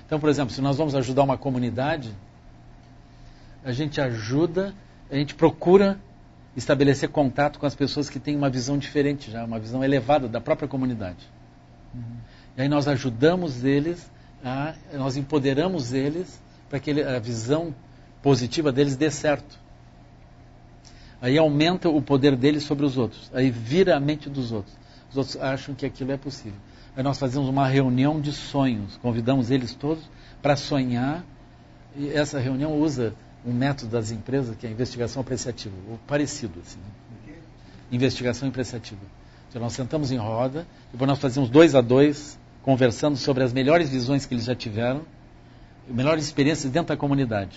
Então, por exemplo, se nós vamos ajudar uma comunidade, a gente procura estabelecer contato com as pessoas que têm uma visão diferente já, uma visão elevada da própria comunidade. E aí nós ajudamos eles, nós empoderamos eles para que a visão positiva deles dê certo. Aí aumenta o poder deles sobre os outros. Aí vira a mente dos outros. Os outros acham que aquilo é possível. Aí nós fazemos uma reunião de sonhos. Convidamos eles todos para sonhar. E essa reunião usa um método das empresas, que é a investigação apreciativa. Ou parecido, assim. Né? Investigação apreciativa. Então nós sentamos em roda, depois nós fazemos 2 a 2, conversando sobre as melhores visões que eles já tiveram, melhores experiências dentro da comunidade.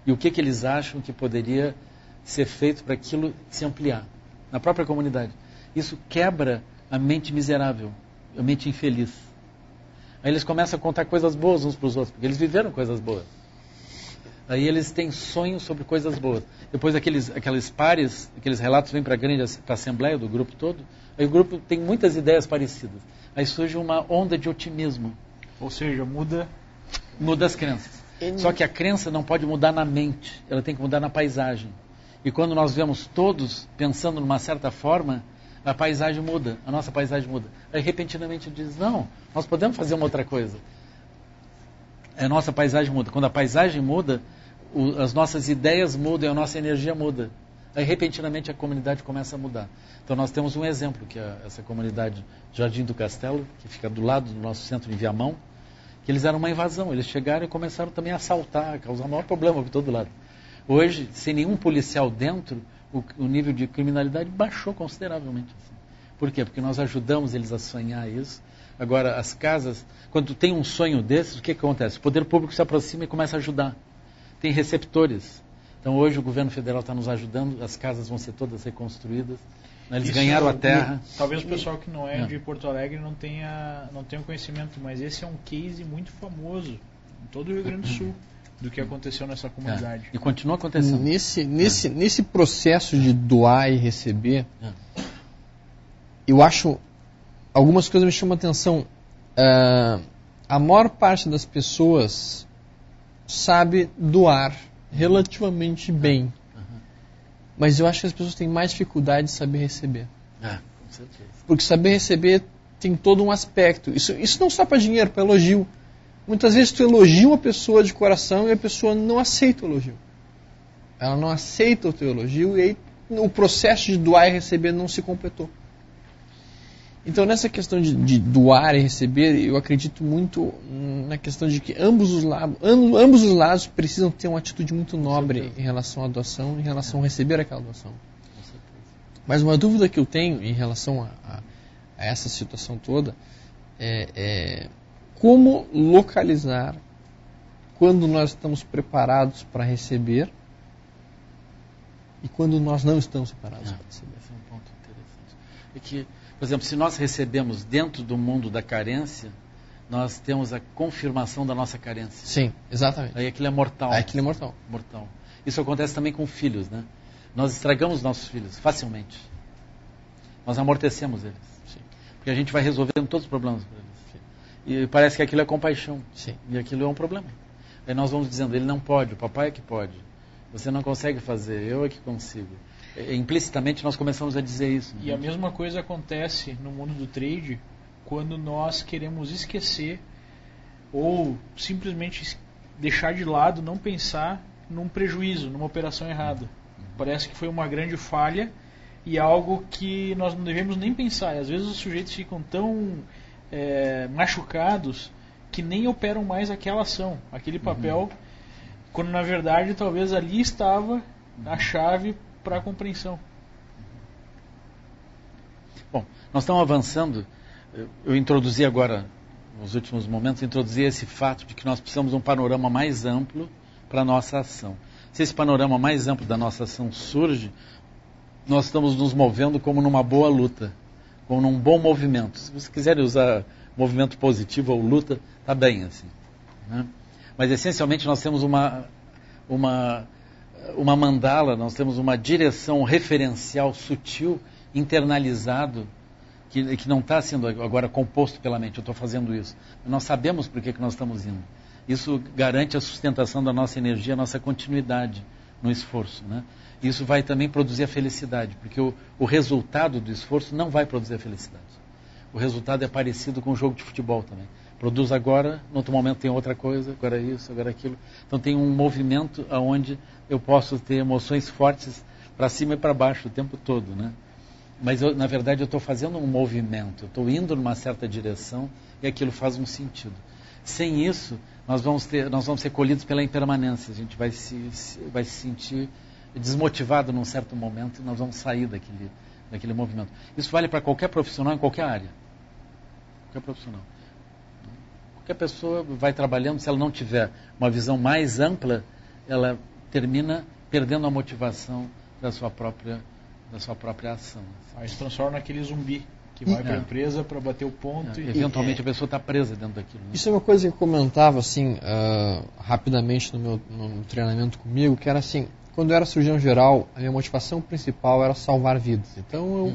E o que eles acham que poderia ser feito para aquilo se ampliar na própria comunidade. Isso quebra a mente miserável, a mente infeliz. Aí eles começam a contar coisas boas uns para os outros, porque eles viveram coisas boas. Aí eles têm sonhos sobre coisas boas. Depois aqueles pares, aqueles relatos vêm para a assembleia do grupo todo, aí o grupo tem muitas ideias parecidas. Aí surge uma onda de otimismo. Ou seja, muda as crenças. Só que a crença não pode mudar na mente, ela tem que mudar na paisagem. E quando nós vemos todos pensando numa certa forma, a paisagem muda, a nossa paisagem muda. Aí repentinamente diz, não, nós podemos fazer uma outra coisa. A nossa paisagem muda. Quando a paisagem muda, as nossas ideias mudam e a nossa energia muda. Aí repentinamente a comunidade começa a mudar. Então nós temos um exemplo, que é essa comunidade Jardim do Castelo, que fica do lado do nosso centro em Viamão, que eles eram uma invasão. Eles chegaram e começaram também a assaltar, a causar o maior problema por todo lado. Hoje, sem nenhum policial dentro, o nível de criminalidade baixou consideravelmente. Assim. Por quê? Porque nós ajudamos eles a sonhar isso. Agora, as casas, quando tem um sonho desses, o que acontece? O poder público se aproxima e começa a ajudar. Tem receptores. Então, hoje o governo federal está nos ajudando, as casas vão ser todas reconstruídas. Eles ganharam a terra. Talvez o pessoal que não é de Porto Alegre não tenha conhecimento, mas esse é um case muito famoso em todo o Rio Grande do Sul do que aconteceu nessa comunidade. E continua acontecendo. Nesse processo de doar e receber, eu acho algumas coisas me chamam a atenção. A maior parte das pessoas sabe doar relativamente bem. Mas eu acho que as pessoas têm mais dificuldade de saber receber. Com certeza. Porque saber receber tem todo um aspecto. Isso não só para dinheiro, para elogio. Muitas vezes tu elogia uma pessoa de coração e a pessoa não aceita o elogio. Ela não aceita o teu elogio e aí o processo de doar e receber não se completou. Então nessa questão de doar e receber, eu acredito muito na questão de que ambos os lados precisam ter uma atitude muito nobre em relação à doação, em relação a receber aquela doação. Mas uma dúvida que eu tenho em relação a essa situação toda é como localizar quando nós estamos preparados para receber e quando nós não estamos preparados para receber. Esse é um ponto interessante. É que, por exemplo, se nós recebemos dentro do mundo da carência, nós temos a confirmação da nossa carência. Sim, exatamente. Aí aquilo é mortal. Aquilo é mortal. Mortal. Isso acontece também com filhos, né? Nós estragamos nossos filhos facilmente. Nós amortecemos eles. Sim. Porque a gente vai resolvendo todos os problemas para eles. Sim. E parece que aquilo é compaixão. Sim. E aquilo é um problema. Aí nós vamos dizendo, ele não pode, o papai é que pode. Você não consegue fazer, eu é que consigo. Implicitamente nós começamos a dizer isso. E a mesma coisa acontece no mundo do trade quando nós queremos esquecer ou simplesmente deixar de lado, não pensar num prejuízo, numa operação errada. Parece que foi uma grande falha e algo que nós não devemos nem pensar. E às vezes os sujeitos ficam tão machucados que nem operam mais aquela ação, aquele papel, quando na verdade talvez ali estava a chave para a compreensão. Bom, nós estamos avançando. Eu introduzi agora, nos últimos momentos, introduzi esse fato de que nós precisamos de um panorama mais amplo para a nossa ação. Se esse panorama mais amplo da nossa ação surge, nós estamos nos movendo como numa boa luta, como num bom movimento. Se vocês quiserem usar movimento positivo ou luta, está bem assim, né? Mas essencialmente nós temos uma mandala, nós temos uma direção referencial sutil, internalizado, que não está sendo agora composto pela mente. Eu estou fazendo isso. Nós sabemos por que nós estamos indo. Isso garante a sustentação da nossa energia, a nossa continuidade no esforço, né? Isso vai também produzir a felicidade, porque o resultado do esforço não vai produzir a felicidade. O resultado é parecido com o jogo de futebol também. Produz agora, no outro momento tem outra coisa, agora isso, agora aquilo. Então tem um movimento onde eu posso ter emoções fortes para cima e para baixo o tempo todo, né? Mas na verdade eu estou fazendo um movimento, eu estou indo numa certa direção e aquilo faz um sentido. Sem isso, nós vamos ser colhidos pela impermanência. A gente vai se sentir desmotivado num certo momento e nós vamos sair daquele movimento. Isso vale para qualquer profissional em qualquer área. Qualquer profissional. Qualquer pessoa vai trabalhando, se ela não tiver uma visão mais ampla, ela termina perdendo a motivação da sua própria ação. Aí se transforma naquele zumbi que vai para a empresa para bater o ponto. Eventualmente a pessoa está presa dentro daquilo, né? Isso é uma coisa que eu comentava assim, rapidamente no treinamento comigo, que era assim, quando eu era cirurgião geral, a minha motivação principal era salvar vidas. Então eu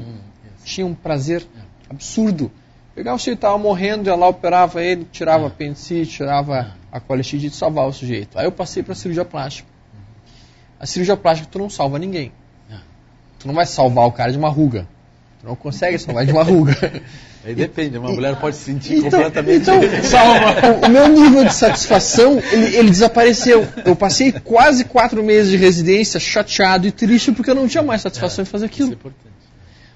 tinha um prazer absurdo. Pegar o sujeito que estava morrendo, ia lá, operava ele, tirava a apendicite, tirava a colecistite e salvar o sujeito. Aí eu passei para a cirurgia plástica. A cirurgia plástica tu não salva ninguém. Tu não vai salvar o cara de uma ruga. Tu não consegue salvar de uma ruga. Aí depende, uma mulher pode se sentir completamente... Então, salva. O meu nível de satisfação, ele desapareceu. Eu passei quase 4 meses de residência chateado e triste porque eu não tinha mais satisfação em fazer aquilo. Isso é importante.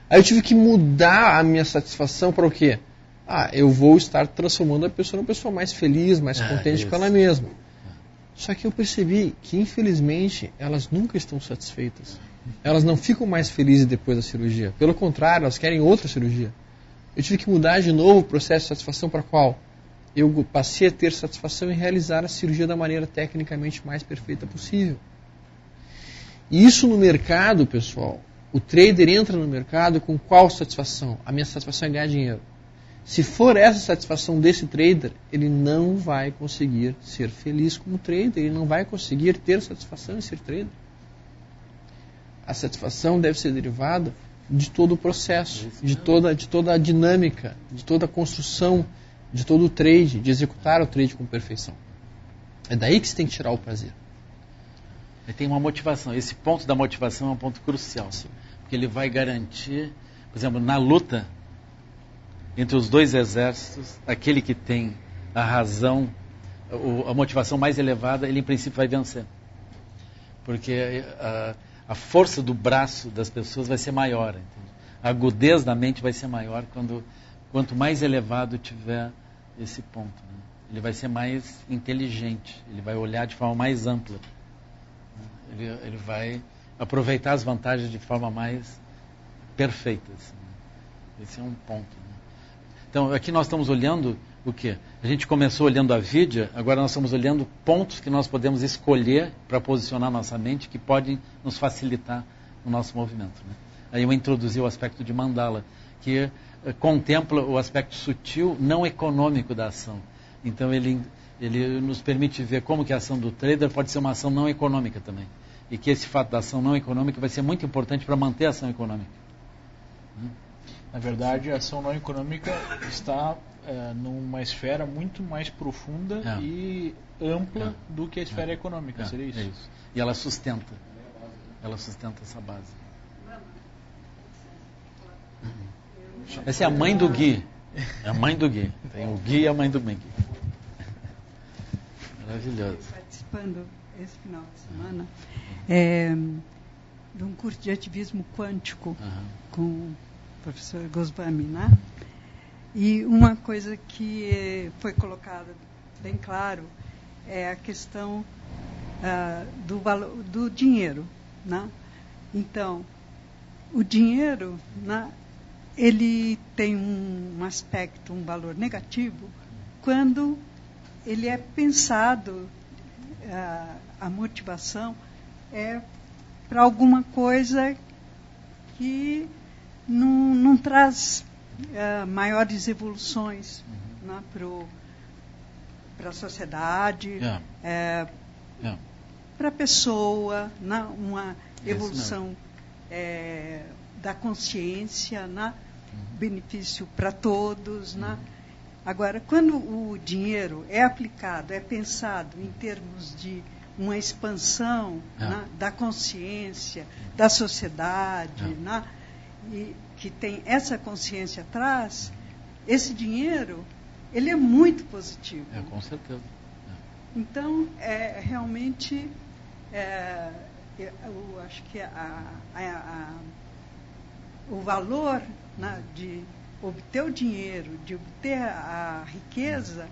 Aí eu tive que mudar a minha satisfação para o quê? Eu vou estar transformando a pessoa numa pessoa mais feliz, mais contente com ela mesma. Só que eu percebi que, infelizmente, elas nunca estão satisfeitas. Elas não ficam mais felizes depois da cirurgia. Pelo contrário, elas querem outra cirurgia. Eu tive que mudar de novo o processo de satisfação para qual? Eu passei a ter satisfação em realizar a cirurgia da maneira tecnicamente mais perfeita possível. E isso no mercado, pessoal, o trader entra no mercado com qual satisfação? A minha satisfação é ganhar dinheiro. Se for essa satisfação desse trader, ele não vai conseguir ser feliz como trader, ele não vai conseguir ter satisfação em ser trader. A satisfação deve ser derivada de todo o processo, de toda a dinâmica, de toda a construção, de todo o trade, de executar o trade com perfeição. É daí que você tem que tirar o prazer. Aí tem uma motivação. Esse ponto da motivação é um ponto crucial. Sim. Porque ele vai garantir, por exemplo, na luta entre os dois exércitos, aquele que tem a razão, a motivação mais elevada, ele em princípio vai vencer. Porque a força do braço das pessoas vai ser maior. Entende? A agudez da mente vai ser maior quanto mais elevado tiver esse ponto. Né? Ele vai ser mais inteligente, ele vai olhar de forma mais ampla. Né? Ele vai aproveitar as vantagens de forma mais perfeita. Assim, né? Esse é um ponto. Né? Então, aqui nós estamos olhando o quê? A gente começou olhando a vidya, agora nós estamos olhando pontos que nós podemos escolher para posicionar nossa mente, que podem nos facilitar o nosso movimento. Né? Aí eu introduzi o aspecto de mandala, que contempla o aspecto sutil, não econômico da ação. Então ele nos permite ver como que a ação do trader pode ser uma ação não econômica também. E que esse fato da ação não econômica vai ser muito importante para manter a ação econômica. Na verdade, a ação não econômica está numa esfera muito mais profunda e ampla do que a esfera econômica, seria isso? É isso. E ela sustenta essa base. Essa é a mãe do Gui. É a mãe do Gui. Tem o Gui e a mãe do Gui. Maravilhoso. Participando esse final de semana de um curso de ativismo quântico com o professor Goswami, né? E uma coisa que foi colocada bem claro é a questão do dinheiro, né? Então, o dinheiro, né, ele tem um aspecto, um valor negativo, quando ele é pensado, a motivação é para alguma coisa que não traz maiores evoluções né, para a sociedade, para a pessoa, né, uma evolução da consciência, né, benefício para todos. Né? Agora, quando o dinheiro é aplicado, é pensado em termos de uma expansão né, da consciência, da sociedade, né, e que tem essa consciência atrás, esse dinheiro, ele é muito positivo. Com certeza. Então, realmente, eu acho que o valor né, de obter o dinheiro, de obter a riqueza,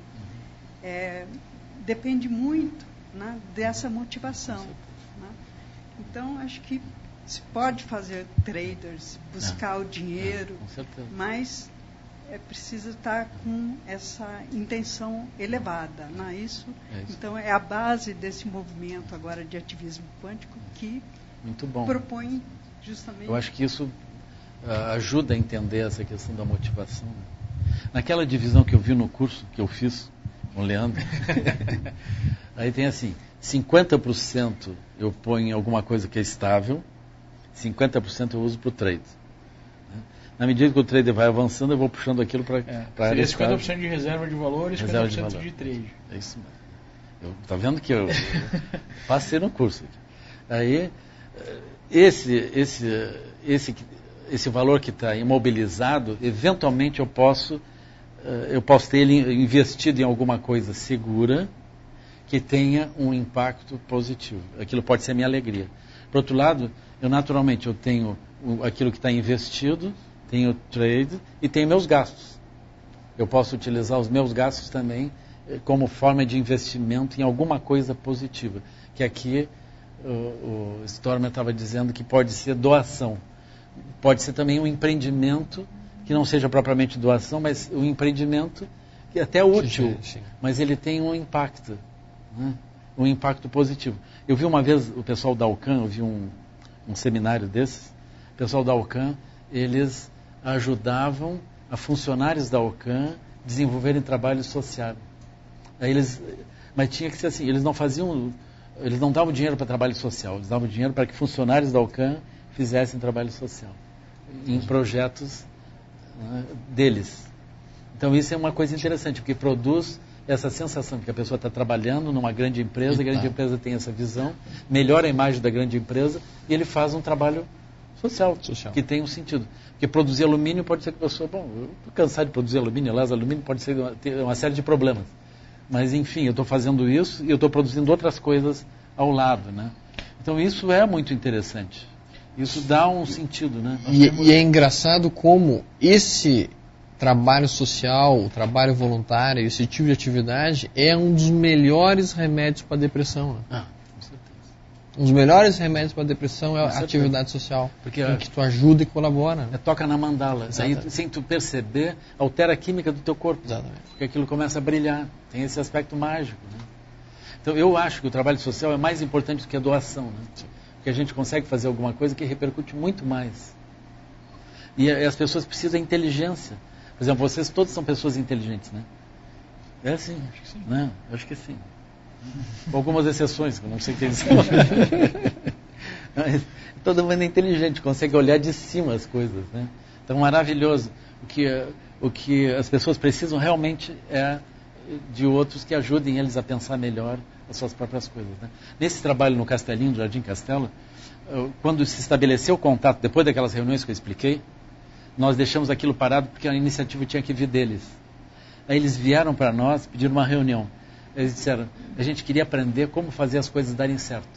depende muito né, dessa motivação. Né? Então, acho que se pode fazer traders, buscar o dinheiro, mas é preciso estar com essa intenção elevada. Não é isso? Então, é a base desse movimento agora de ativismo quântico que propõe justamente... Eu acho que isso ajuda a entender essa questão da motivação. Naquela divisão que eu vi no curso que eu fiz com o Leandro, aí tem assim, 50% eu ponho em alguma coisa que é estável, 50% eu uso para o trade. Na medida que o trader vai avançando, eu vou puxando aquilo para a área estável. 50% de reserva de valor e 50% de trade. É isso mesmo. Está vendo que eu passei no curso. Aí, esse valor que está imobilizado, eventualmente eu posso ter ele investido em alguma coisa segura que tenha um impacto positivo. Aquilo pode ser a minha alegria. Por outro lado, eu tenho aquilo que está investido, tenho trade e tenho meus gastos. Eu posso utilizar os meus gastos também como forma de investimento em alguma coisa positiva. Que aqui o Stormer estava dizendo que pode ser doação. Pode ser também um empreendimento que não seja propriamente doação, mas um empreendimento que é até útil, mas ele tem um impacto, né? Um impacto positivo. Eu vi uma vez o pessoal da Alcan, eu vi um seminário desses, o pessoal da Alcan, eles ajudavam a funcionários da Alcan desenvolverem trabalho social. Mas tinha que ser assim, eles não davam dinheiro para trabalho social, eles davam dinheiro para que funcionários da Alcan fizessem trabalho social. em projetos deles. Então isso é uma coisa interessante, porque produz essa sensação de que a pessoa está trabalhando numa grande empresa, a grande empresa tem essa visão, melhora a imagem da grande empresa e ele faz um trabalho social. Que tem um sentido. Porque produzir alumínio pode ser que a pessoa, bom, eu estou cansado de produzir alumínio, aliás, alumínio pode ter uma série de problemas. Mas, enfim, eu estou fazendo isso e eu estou produzindo outras coisas ao lado, né? Então, isso é muito interessante. Isso dá um sentido, né? E é engraçado como esse trabalho social, o trabalho voluntário, esse tipo de atividade é um dos melhores remédios para a depressão. Né? Com certeza. Um dos melhores remédios para a depressão é a atividade social, porque em que tu ajuda e colabora. Né? Toca na mandala. Aí, sem tu perceber, altera a química do teu corpo. Exatamente. Porque aquilo começa a brilhar. Tem esse aspecto mágico. Né? Então, eu acho que o trabalho social é mais importante do que a doação. Né? Porque a gente consegue fazer alguma coisa que repercute muito mais. E as pessoas precisam de inteligência. Por exemplo, vocês todos são pessoas inteligentes, né? É assim. Acho que sim. Né? Acho que sim. Com algumas exceções, que eu não sei quem são. Mas todo mundo é inteligente, consegue olhar de cima as coisas, né? Então, maravilhoso. O que as pessoas precisam realmente é de outros que ajudem eles a pensar melhor as suas próprias coisas, né? Nesse trabalho no Castelinho, no Jardim Castelo, quando se estabeleceu o contato, depois daquelas reuniões que eu expliquei, nós deixamos aquilo parado porque a iniciativa tinha que vir deles. Aí eles vieram para nós, pediram uma reunião. Eles disseram, a gente queria aprender como fazer as coisas darem certo.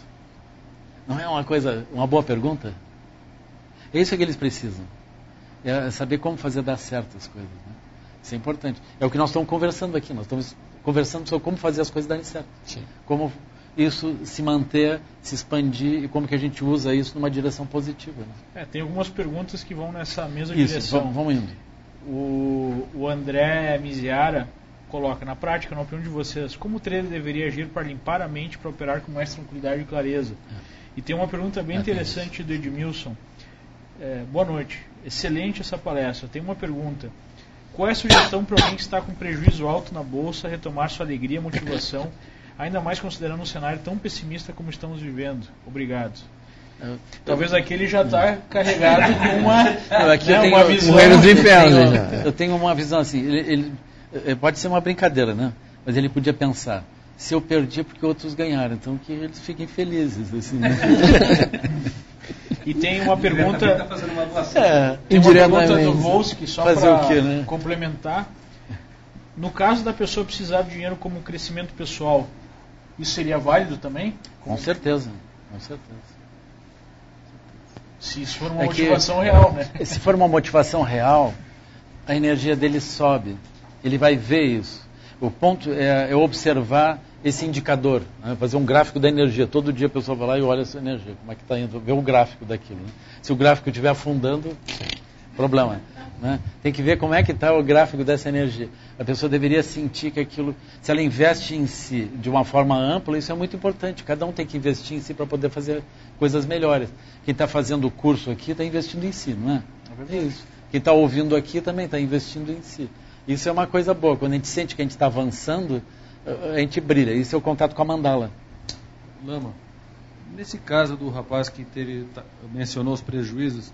Não é uma boa pergunta? É isso que eles precisam. É saber como fazer dar certo as coisas. Né? Isso é importante. É o que nós estamos conversando aqui. Nós estamos conversando sobre como fazer as coisas darem certo. Sim. Como isso se manter, se expandir e como que a gente usa isso numa direção positiva. Né? Tem algumas perguntas que vão nessa mesma isso, direção. Vamos indo. O André Miziara coloca, na prática, na opinião de vocês, como o trader deveria agir para limpar a mente para operar com mais tranquilidade e clareza? E tem uma pergunta bem interessante do Edmilson. Boa noite. Excelente essa palestra. Tem uma pergunta. Qual é a sugestão para alguém que está com prejuízo alto na bolsa retomar sua alegria e motivação, ainda mais considerando um cenário tão pessimista como estamos vivendo? Obrigado. Talvez aqui ele já está carregado com uma visão. Eu tenho uma visão assim. Ele pode ser uma brincadeira, né? Mas ele podia pensar: se eu perdi é porque outros ganharam, então que eles fiquem felizes. Assim, né? E tem uma pergunta. Tem uma pergunta do Volsky, só para né? complementar. No caso da pessoa precisar de dinheiro como crescimento pessoal, isso seria válido também? Com certeza, com certeza. Se isso for uma motivação real, né? Se for uma motivação real, a energia dele sobe. Ele vai ver isso. O ponto é observar esse indicador, né? Fazer um gráfico da energia. Todo dia a pessoa vai lá e olha essa energia, como é que está indo, ver o gráfico daquilo. Né? Se o gráfico estiver afundando, problema. Né? Tem que ver como é que está o gráfico dessa energia. A pessoa deveria sentir que aquilo, se ela investe em si de uma forma ampla, isso é muito importante. Cada um tem que investir em si para poder fazer coisas melhores. Quem está fazendo o curso aqui está investindo em si, não é? É isso. Quem está ouvindo aqui também está investindo em si. Isso é uma coisa boa. Quando a gente sente que a gente está avançando, a gente brilha. Isso é o contato com a mandala. Lama, nesse caso do rapaz que mencionou os prejuízos,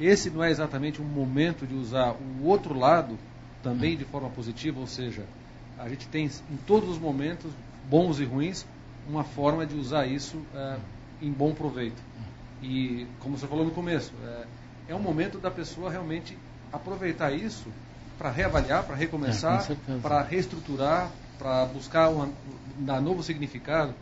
esse não é exatamente um momento de usar o outro lado também de forma positiva? Ou seja, a gente tem em todos os momentos, bons e ruins, uma forma de usar isso em bom proveito. E, como você falou no começo, é um momento da pessoa realmente aproveitar isso para reavaliar, para recomeçar, para reestruturar, para buscar um novo significado.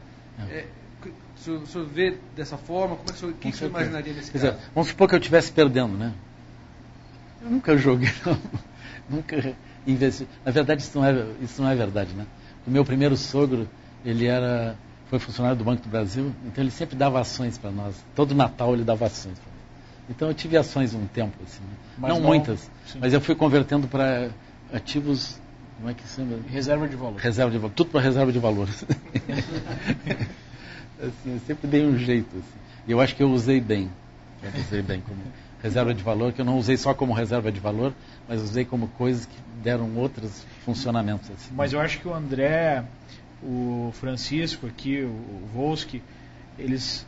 Se o senhor vê dessa forma, como é que o senhor imaginaria nesse caso? Vamos supor que eu estivesse perdendo, né? Eu nunca joguei, não. Nunca investi. Na verdade, isso não é verdade, né? O meu primeiro sogro, foi funcionário do Banco do Brasil, então ele sempre dava ações para nós. Todo Natal ele dava ações para nós. Então eu tive ações um tempo, assim, né? Não muitas, sim. Mas eu fui convertendo para ativos, como é que se chama? Reserva de valor. Reserva de valor, tudo para reserva de valor. Assim, eu sempre dei um jeito. Assim. E eu acho que eu usei bem. Como reserva de valor, que eu não usei só como reserva de valor, mas usei como coisas que deram outros funcionamentos. Assim. Mas eu acho que o André, o Francisco aqui, o Volsky, eles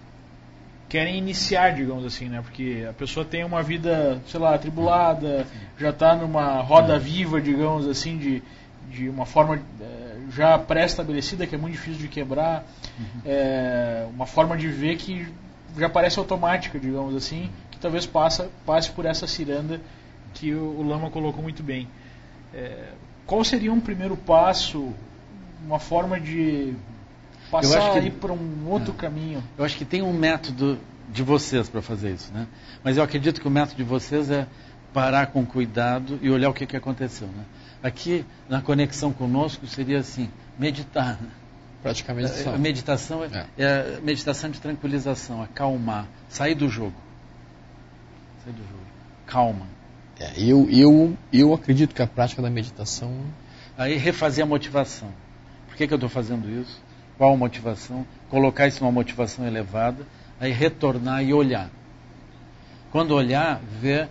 querem iniciar, digamos assim, né? Porque a pessoa tem uma vida, sei lá, atribulada, já está numa roda viva, digamos assim, de uma forma já pré-estabelecida, que é muito difícil de quebrar, uma forma de ver que já parece automática, digamos assim, que talvez passe por essa ciranda que o Lama colocou muito bem. Qual seria um primeiro passo, uma forma de passar aí para um outro caminho? Eu acho que tem um método de vocês para fazer isso, né? Mas eu acredito que o método de vocês é parar com cuidado e olhar o que aconteceu, né? Aqui, na conexão conosco, seria assim, meditar. Praticar meditação. A meditação é a meditação de tranquilização, acalmar, sair do jogo. Calma. Eu acredito que a prática da meditação... Aí refazer a motivação. Por que eu estou fazendo isso? Qual a motivação? Colocar isso numa motivação elevada, aí retornar e olhar. Quando olhar, ver,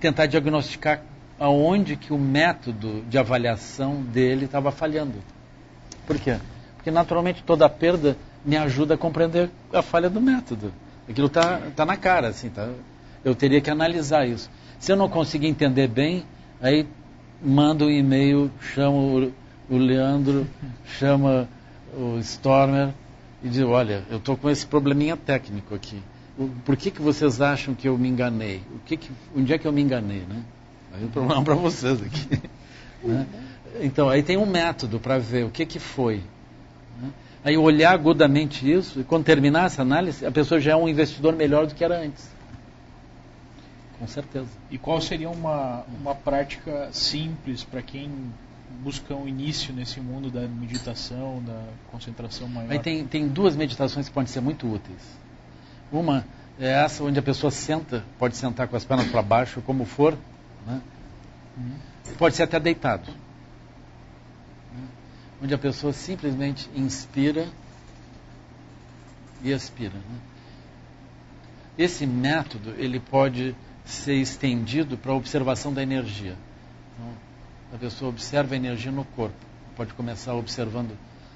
tentar diagnosticar aonde que o método de avaliação dele estava falhando. Por quê? Porque naturalmente toda perda me ajuda a compreender a falha do método. Aquilo tá na cara, assim, tá? Eu teria que analisar isso. Se eu não conseguir entender bem, aí mando um e-mail, chamo o Leandro, chama o Stormer e diz, olha, eu estou com esse probleminha técnico aqui. Por que vocês acham que eu me enganei? Onde é que eu me enganei, né? Aí o problema para vocês aqui. Né? Então, aí tem um método para ver o que foi. Né? Aí olhar agudamente isso, e quando terminar essa análise, a pessoa já é um investidor melhor do que era antes. Com certeza. E qual seria uma prática simples para quem busca um início nesse mundo da meditação, da concentração maior? Aí tem duas meditações que podem ser muito úteis. Uma é essa onde a pessoa senta, pode sentar com as pernas para baixo, como for, né? Pode ser até deitado. Onde a pessoa simplesmente inspira e expira. Né? Esse método ele pode ser estendido para a observação da energia. Então, a pessoa observa a energia no corpo. Pode começar observando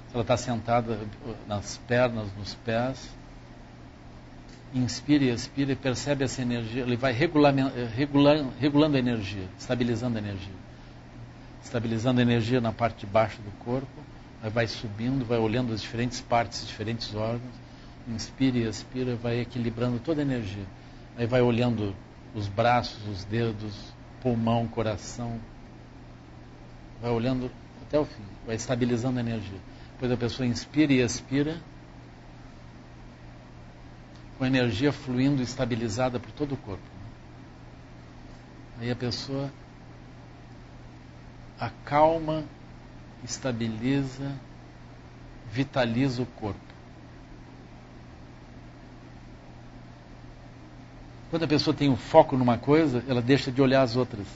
se ela está sentada nas pernas, nos pés. Inspira e expira e percebe essa energia. Ele vai regulando a energia, estabilizando a energia. Estabilizando a energia na parte de baixo do corpo. Aí vai subindo, vai olhando as diferentes partes, diferentes órgãos. Inspira e expira, vai equilibrando toda a energia. Aí vai olhando os braços, os dedos, pulmão, coração. Vai olhando até o fim. Vai estabilizando a energia. Depois a pessoa inspira e expira, com a energia fluindo estabilizada por todo o corpo. Aí a pessoa acalma, estabiliza, vitaliza o corpo. Quando a pessoa tem um foco numa coisa, ela deixa de olhar as outras.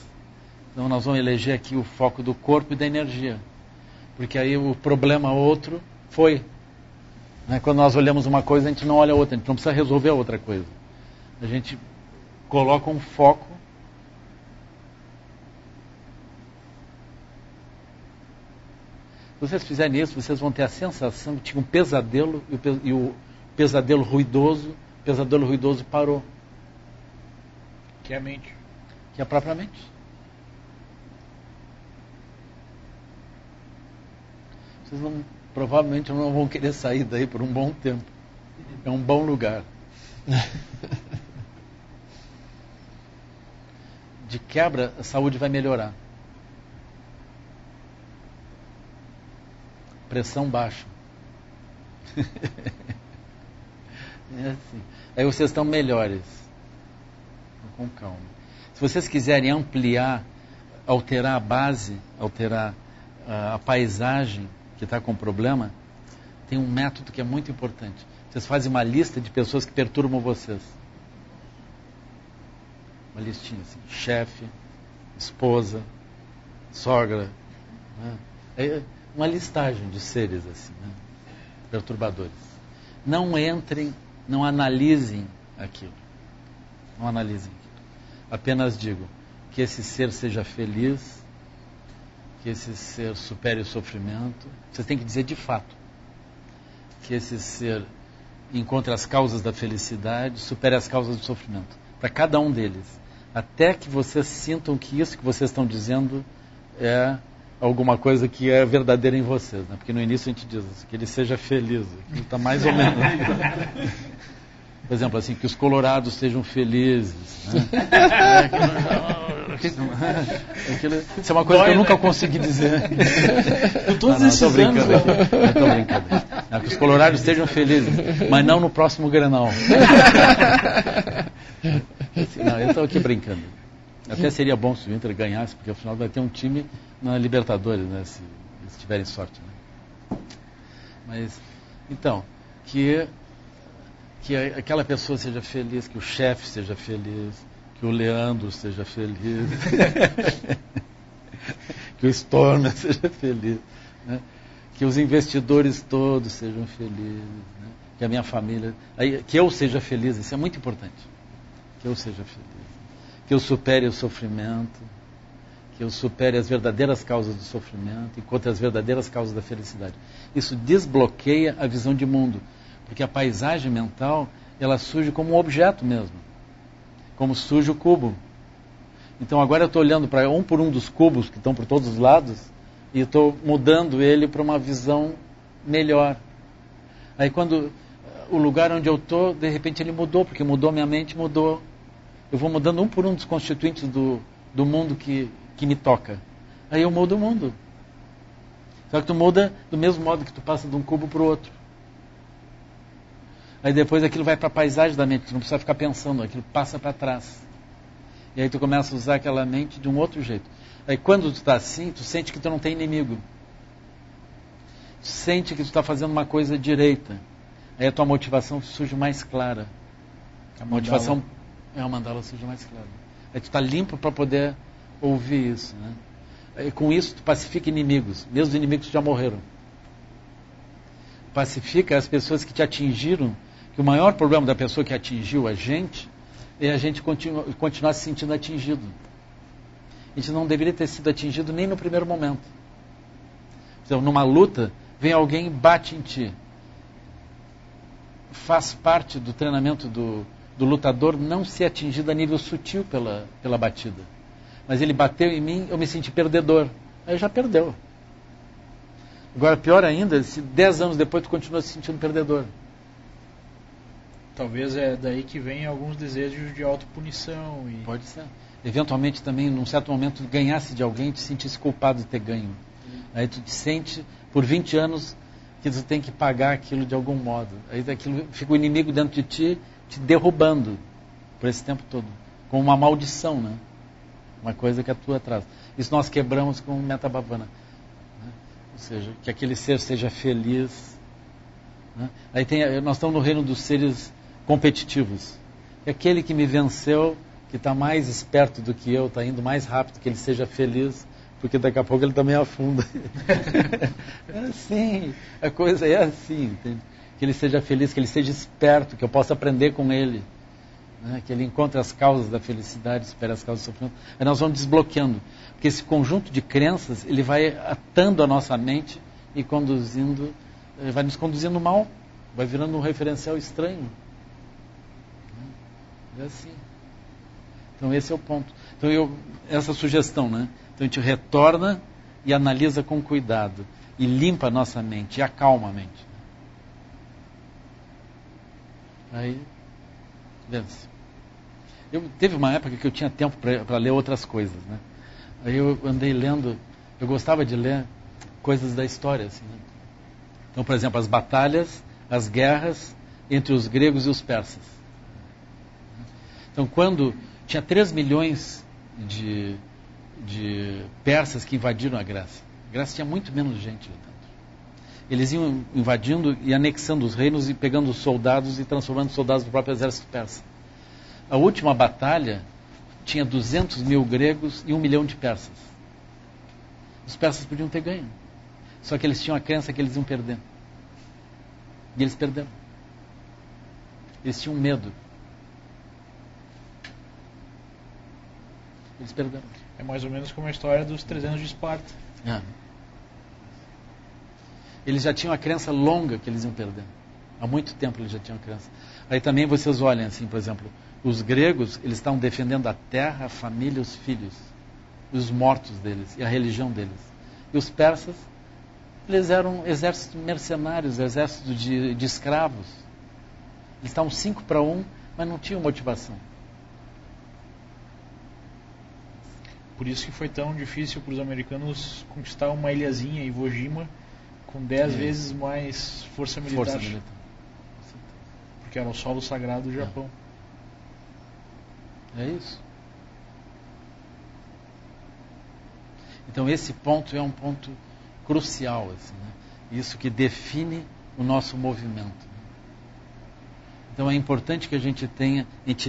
Então nós vamos eleger aqui o foco do corpo e da energia. Porque aí o problema outro foi. Quando nós olhamos uma coisa, a gente não olha a outra, a gente não precisa resolver a outra coisa. A gente coloca um foco. Se vocês fizerem isso, vocês vão ter a sensação que tinha um pesadelo e o pesadelo ruidoso parou. Que é a mente. Que é a própria mente. Vocês provavelmente não vão querer sair daí por um bom tempo. É um bom lugar. De quebra, a saúde vai melhorar. Pressão baixa. É assim. Aí vocês estão melhores. Com calma. Se vocês quiserem ampliar, alterar a base, alterar a paisagem que está com problema, tem um método que é muito importante. Vocês fazem uma lista de pessoas que perturbam vocês. Uma listinha assim. Chefe, esposa, sogra. Né? É uma listagem de seres assim, né? Perturbadores. Não entrem, não analisem aquilo. Não analisem aquilo. Apenas digo que esse ser seja feliz, que esse ser supere o sofrimento. Vocês têm que dizer de fato que esse ser encontre as causas da felicidade, supere as causas do sofrimento. Para cada um deles. Até que vocês sintam que isso que vocês estão dizendo é alguma coisa que é verdadeira em vocês. Né? Porque no início a gente diz que ele seja feliz. Ele está mais ou menos. Por exemplo, assim, que os colorados sejam felizes. Né? Isso é uma coisa que eu nunca consegui dizer. Com todos esses anos. Estou brincando. Que os colorados sejam felizes, mas não no próximo Grenal. Não, eu estou aqui brincando. Até seria bom se o Inter ganhasse, porque afinal vai ter um time na Libertadores, né, se eles tiverem sorte. Né? Mas, então, que aquela pessoa seja feliz, que o chefe seja feliz, que o Leandro seja feliz, que o Stormer seja feliz, né? Que os investidores todos sejam felizes, né? Que a minha família, que eu seja feliz, isso é muito importante, que eu seja feliz, que eu supere o sofrimento, que eu supere as verdadeiras causas do sofrimento, encontre as verdadeiras causas da felicidade. Isso desbloqueia a visão de mundo. Porque a paisagem mental, ela surge como um objeto mesmo. Como surge o cubo. Então agora eu estou olhando para um por um dos cubos que estão por todos os lados e estou mudando ele para uma visão melhor. Aí quando o lugar onde eu estou, de repente ele mudou, porque mudou minha mente, mudou. Eu vou mudando um por um dos constituintes do mundo que me toca. Aí eu mudo o mundo. Só que tu muda do mesmo modo que tu passa de um cubo para o outro. Aí depois aquilo vai para a paisagem da mente, tu não precisa ficar pensando, aquilo passa para trás. E aí tu começa a usar aquela mente de um outro jeito. Aí quando tu está assim, tu sente que tu não tem inimigo. Tu sente que tu está fazendo uma coisa direita. Aí a tua motivação surge mais clara. A motivação é uma mandala surge mais clara. Aí tu está limpo para poder ouvir isso. Né? Aí, com isso tu pacifica inimigos, mesmo os inimigos que já morreram. Pacifica as pessoas que te atingiram. Que o maior problema da pessoa que atingiu a gente é a gente continuar se sentindo atingido. A gente não deveria ter sido atingido nem no primeiro momento. Então, numa luta, vem alguém e bate em ti. Faz parte do treinamento do lutador não ser atingido a nível sutil pela batida. Mas ele bateu em mim, eu me senti perdedor. Aí já perdeu. Agora, pior ainda, se 10 anos depois tu continua se sentindo perdedor. Talvez é daí que vem alguns desejos de autopunição. Pode ser. Eventualmente também, num certo momento, ganhasse de alguém e te sentisse culpado de ter ganho. Aí tu te sente, por 20 anos, que tu tem que pagar aquilo de algum modo. Aí aquilo fica o inimigo dentro de ti, te derrubando por esse tempo todo. Com uma maldição, né? Uma coisa que atua atrás. Isso nós quebramos com o Metta Bhavana. Ou seja, que aquele ser seja feliz. Né? Aí nós estamos no reino dos seres competitivos. E aquele que me venceu, que está mais esperto do que eu, está indo mais rápido, que ele seja feliz, porque daqui a pouco ele também afunda. É assim, a coisa é assim, entende? Que ele seja feliz, que ele seja esperto, que eu possa aprender com ele. Né? Que ele encontre as causas da felicidade, supere as causas do sofrimento. Aí nós vamos desbloqueando. Porque esse conjunto de crenças, ele vai atando a nossa mente e vai nos conduzindo mal, vai virando um referencial estranho. É assim. Então esse é o ponto. Então essa sugestão, né? Então a gente retorna e analisa com cuidado. E limpa a nossa mente, e acalma a mente. Aí, vence. Teve uma época que eu tinha tempo para ler outras coisas, né? Aí eu andei lendo, eu gostava de ler coisas da história, assim, né? Então, por exemplo, as batalhas, as guerras entre os gregos e os persas. Então, quando tinha 3 milhões de persas que invadiram a Grécia. A Grécia tinha muito menos gente lá dentro. Eles iam invadindo e anexando os reinos e pegando os soldados e transformando os soldados do próprio exército persa. A última batalha tinha 200 mil gregos e 1 milhão de persas. Os persas podiam ter ganho. Só que eles tinham a crença que eles iam perder. E eles perderam. Eles tinham medo. Eles perderam. É mais ou menos como a história dos 300 de Esparta. Eles já tinham a crença longa que eles iam perder. Há muito tempo eles já tinham crença. Aí também vocês olhem assim, por exemplo, os gregos, eles estavam defendendo a terra, a família, os filhos, os mortos deles e a religião deles. E os persas, eles eram exércitos mercenários, exércitos de escravos. Eles estavam 5-1, mas não tinham motivação. Por isso que foi tão difícil para os americanos conquistar uma ilhazinha, Iwo Jima, com 10 vezes mais força militar. Porque era o solo sagrado do Japão. É isso. Então esse ponto é um ponto crucial, assim, né? Isso que define o nosso movimento. Então é importante que a gente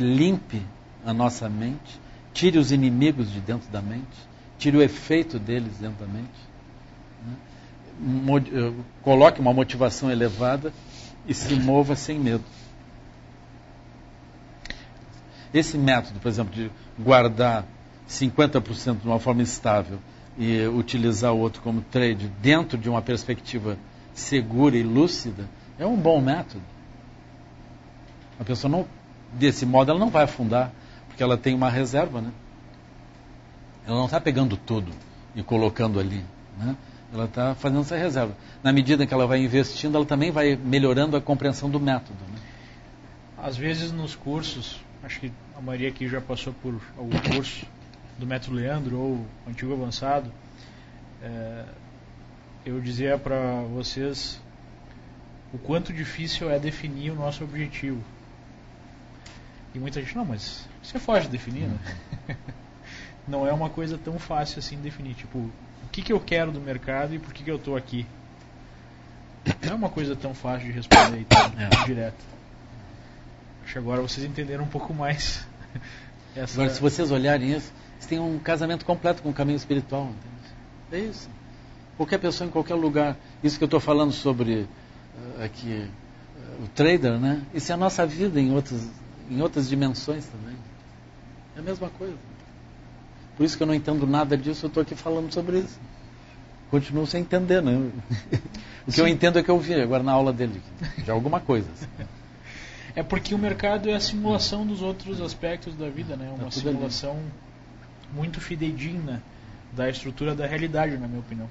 limpe a nossa mente, tire os inimigos de dentro da mente, tire o efeito deles dentro da mente, né? Coloque uma motivação elevada e se mova sem medo. Esse método, por exemplo, de guardar 50% de uma forma estável e utilizar o outro como trade dentro de uma perspectiva segura e lúcida, é um bom método. A pessoa não, desse modo, ela não vai afundar, porque ela tem uma reserva, né? Ela não está pegando tudo e colocando ali, né? Ela está fazendo essa reserva. Na medida que ela vai investindo, ela também vai melhorando a compreensão do método, né? Às vezes nos cursos, acho que a maioria aqui já passou por algum curso do método Leandro ou antigo avançado, eu dizia para vocês o quanto difícil é definir o nosso objetivo. E muita gente, não, mas você foge de definir, né? Não é uma coisa tão fácil assim de definir. Tipo, o que eu quero do mercado e por que eu estou aqui? Não é uma coisa tão fácil de responder tão direto. Acho que agora vocês entenderam um pouco mais. Agora, se vocês olharem isso, vocês têm um casamento completo com o caminho espiritual. Entende? É isso. Qualquer pessoa em qualquer lugar. Isso que eu estou falando sobre aqui, o trader, né? Isso é a nossa vida em outras dimensões também. É a mesma coisa. Por isso que eu não entendo nada disso, eu estou aqui falando sobre isso. Continuo sem entender, né? O que eu entendo é que eu vi agora na aula dele, de alguma coisa. Assim. É porque o mercado é a simulação dos outros aspectos da vida, né? Uma simulação muito fidedigna da estrutura da realidade, na minha opinião.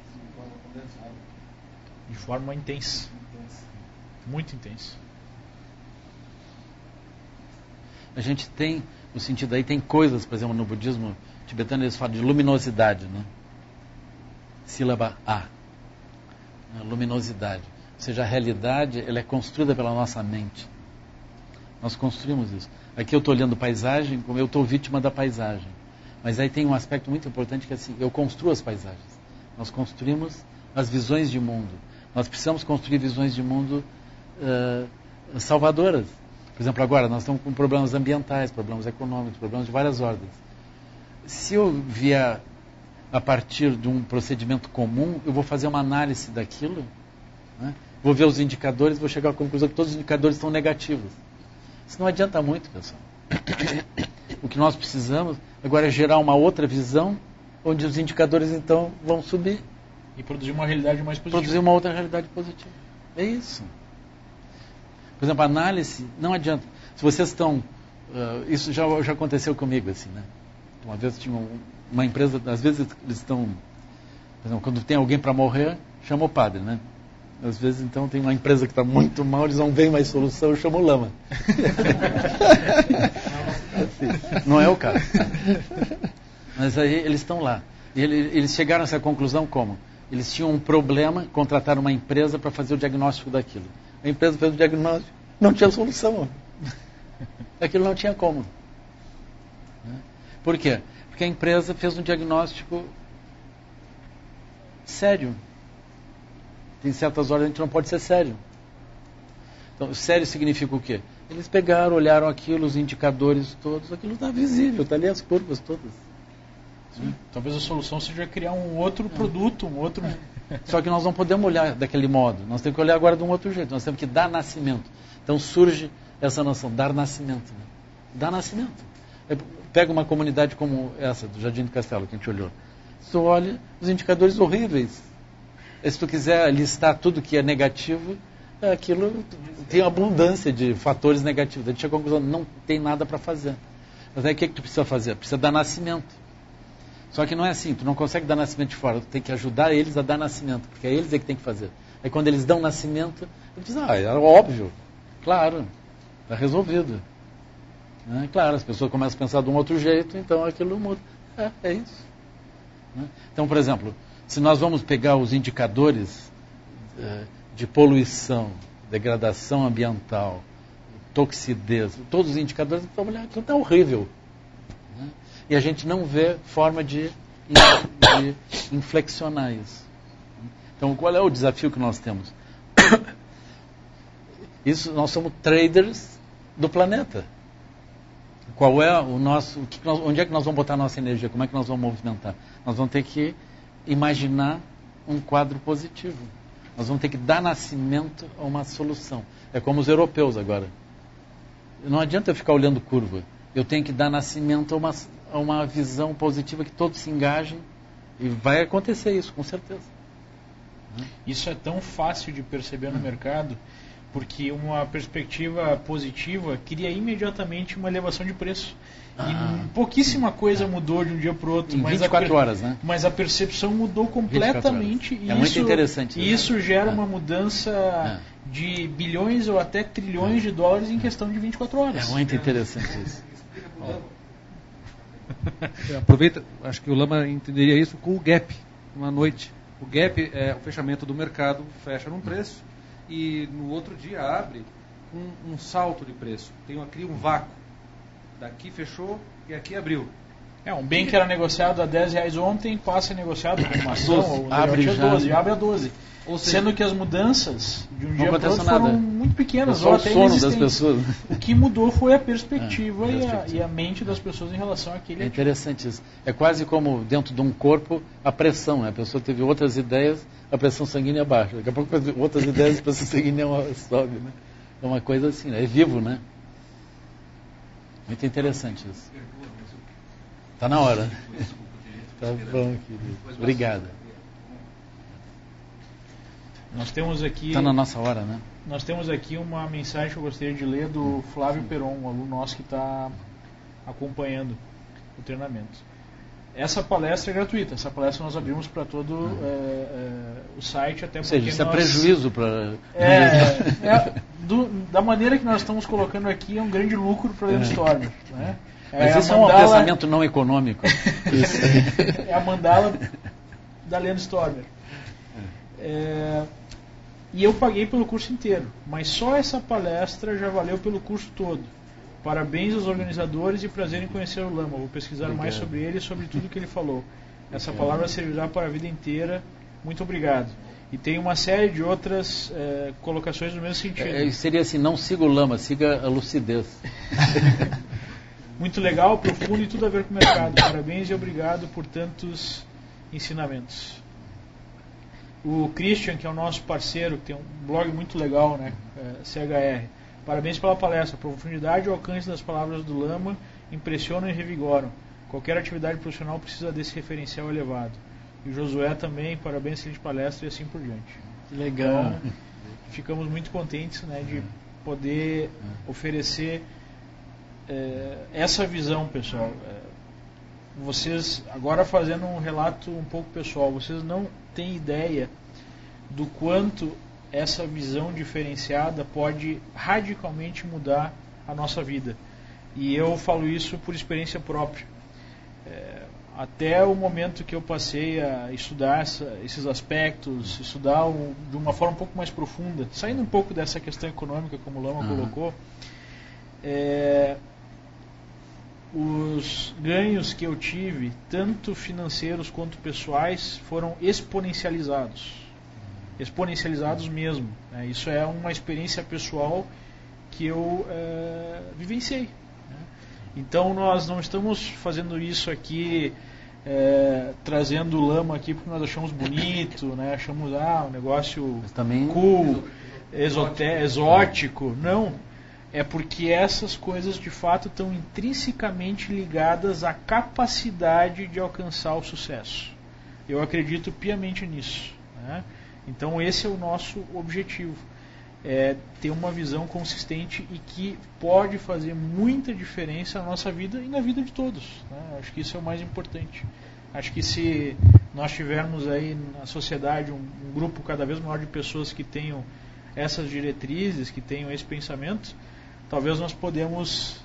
De forma intensa. Muito intensa. A gente tem, no sentido aí, tem coisas, por exemplo, no budismo tibetano eles falam de luminosidade, né? Sílaba A. Luminosidade. Ou seja, a realidade ela é construída pela nossa mente. Nós construímos isso. Aqui eu estou olhando paisagem, como eu estou vítima da paisagem. Mas aí tem um aspecto muito importante que é assim, eu construo as paisagens. Nós construímos as visões de mundo. Nós precisamos construir visões de mundo salvadoras. Por exemplo, agora nós estamos com problemas ambientais, problemas econômicos, problemas de várias ordens. Se eu vier a partir de um procedimento comum, eu vou fazer uma análise daquilo, né? Vou ver os indicadores, vou chegar à conclusão que todos os indicadores estão negativos. Isso não adianta muito, pessoal. O que nós precisamos agora é gerar uma outra visão, onde os indicadores então vão subir. E produzir uma realidade mais positiva. Produzir uma outra realidade positiva. É isso. Por exemplo, a análise, não adianta. Se vocês estão... isso já aconteceu comigo, assim, né? Uma vez tinha uma empresa, às vezes eles estão... Por exemplo, quando tem alguém para morrer, chama o padre, né? Às vezes, então, tem uma empresa que está muito mal, eles não veem mais solução, eu chamo o lama. Assim, não é o caso. Mas aí eles estão lá. E eles chegaram a essa conclusão como? Eles tinham um problema, contrataram uma empresa para fazer o diagnóstico daquilo. A empresa fez o diagnóstico, não tinha solução. Aquilo não tinha como. Por quê? Porque a empresa fez um diagnóstico sério. Tem certas horas a gente não pode ser sério. Então, sério significa o quê? Eles pegaram, olharam aquilo, os indicadores todos, aquilo está visível, está ali as curvas todas. Sim. Talvez a solução seja criar um outro produto, um outro... Só que nós não podemos olhar daquele modo, nós temos que olhar agora de um outro jeito, nós temos que dar nascimento. Então surge essa noção, dar nascimento. Né? Dar nascimento. Pega uma comunidade como essa, do Jardim do Castelo, que a gente olhou. Tu olha os indicadores horríveis. E se tu quiser listar tudo que é negativo, aquilo tem abundância de fatores negativos. A gente chega à conclusão, não tem nada para fazer. Mas aí o que tu precisa fazer? Precisa dar nascimento. Só que não é assim, tu não consegue dar nascimento de fora, tu tem que ajudar eles a dar nascimento, porque é eles que tem que fazer. Aí quando eles dão nascimento, tu diz, é óbvio, claro, está resolvido. Claro, as pessoas começam a pensar de um outro jeito, então aquilo muda. É isso. Então, por exemplo, se nós vamos pegar os indicadores de poluição, degradação ambiental, toxidez, todos os indicadores, vamos olhar, aquilo está horrível. E a gente não vê forma de inflexionar isso. Então, qual é o desafio que nós temos? Nós somos traders do planeta. Qual é o nosso... onde é que nós vamos botar a nossa energia? Como é que nós vamos movimentar? Nós vamos ter que imaginar um quadro positivo. Nós vamos ter que dar nascimento a uma solução. É como os europeus agora. Não adianta eu ficar olhando curva. Eu tenho que dar nascimento a uma visão positiva que todos se engajem e vai acontecer isso, com certeza. Isso é tão fácil de perceber no mercado, porque uma perspectiva positiva cria imediatamente uma elevação de preço. E pouquíssima coisa mudou de um dia para o outro. Em 24 horas, né? Mas a percepção mudou completamente. É muito interessante. E isso gera uma mudança de bilhões ou até trilhões de dólares em questão de 24 horas. É muito interessante isso. Aproveita, acho que o Lama entenderia isso com o gap, uma noite. O gap é o fechamento do mercado, fecha num preço e no outro dia abre um salto de preço. Cria um vácuo. Daqui fechou e aqui abriu. Um bem que era negociado a R$10 ontem, passa a negociado com uma ação, ou abre a 12, abre a 12. Ou seja, sendo que as mudanças de um dia para o outro foram muito pequenas. Ou até o sono das pessoas. O que mudou foi a perspectiva, e a mente das pessoas em relação àquele. É interessante isso. É quase como dentro de um corpo a pressão. A pessoa teve outras ideias, a pressão sanguínea baixa. Daqui a pouco outras ideias, a pressão sanguínea sobe. Né? É uma coisa assim, né? É vivo, né? Muito interessante isso. Está na hora. Tá bom, querido. Obrigado. Nós temos aqui... Está na nossa hora, né? Nós temos aqui uma mensagem que eu gostaria de ler do Flávio Peron, um aluno nosso que está acompanhando o treinamento. Essa palestra é gratuita. Essa palestra nós abrimos para todo o site, até porque isso é prejuízo para... da maneira que nós estamos colocando aqui, é um grande lucro para a Leandro Stormer. Né? Mas isso é um pensamento não econômico. É a mandala da Leandro Stormer. E eu paguei pelo curso inteiro, mas só essa palestra já valeu pelo curso todo. Parabéns aos organizadores e prazer em conhecer o Lama. Vou pesquisar mais sobre ele e sobre tudo que ele falou. Essa palavra servirá para a vida inteira. Muito obrigado. E tem uma série de outras colocações no mesmo sentido. Seria assim, não siga o Lama, siga a lucidez. Muito legal, profundo e tudo a ver com o mercado. Parabéns e obrigado por tantos ensinamentos. O Christian, que é o nosso parceiro, que tem um blog muito legal, né? CHR. Parabéns pela palestra. A profundidade e o alcance das palavras do Lama impressionam e revigoram. Qualquer atividade profissional precisa desse referencial elevado. E o Josué também, parabéns, excelente palestra e assim por diante. Que legal. Então, ficamos muito contentes, né, de poder oferecer essa visão, pessoal. Vocês, agora fazendo um relato um pouco pessoal, vocês não têm ideia do quanto essa visão diferenciada pode radicalmente mudar a nossa vida. E eu falo isso por experiência própria. Até o momento que eu passei a estudar esses aspectos, estudar de uma forma um pouco mais profunda, saindo um pouco dessa questão econômica, como o Lama colocou, os ganhos que eu tive, tanto financeiros quanto pessoais, foram exponencializados. Exponencializados mesmo. Isso é uma experiência pessoal que eu vivenciei. Então nós não estamos fazendo isso aqui, trazendo o Lama aqui porque nós achamos bonito, né? Achamos um negócio cool, exótico. Não. É porque essas coisas de fato estão intrinsecamente ligadas à capacidade de alcançar o sucesso. Eu acredito piamente nisso. Né? Então esse é o nosso objetivo. ter uma visão consistente e que pode fazer muita diferença na nossa vida e na vida de todos, né? Acho que isso é o mais importante. Acho que se nós tivermos aí na sociedade um grupo cada vez maior de pessoas que tenham essas diretrizes, que tenham esse pensamento, talvez nós podemos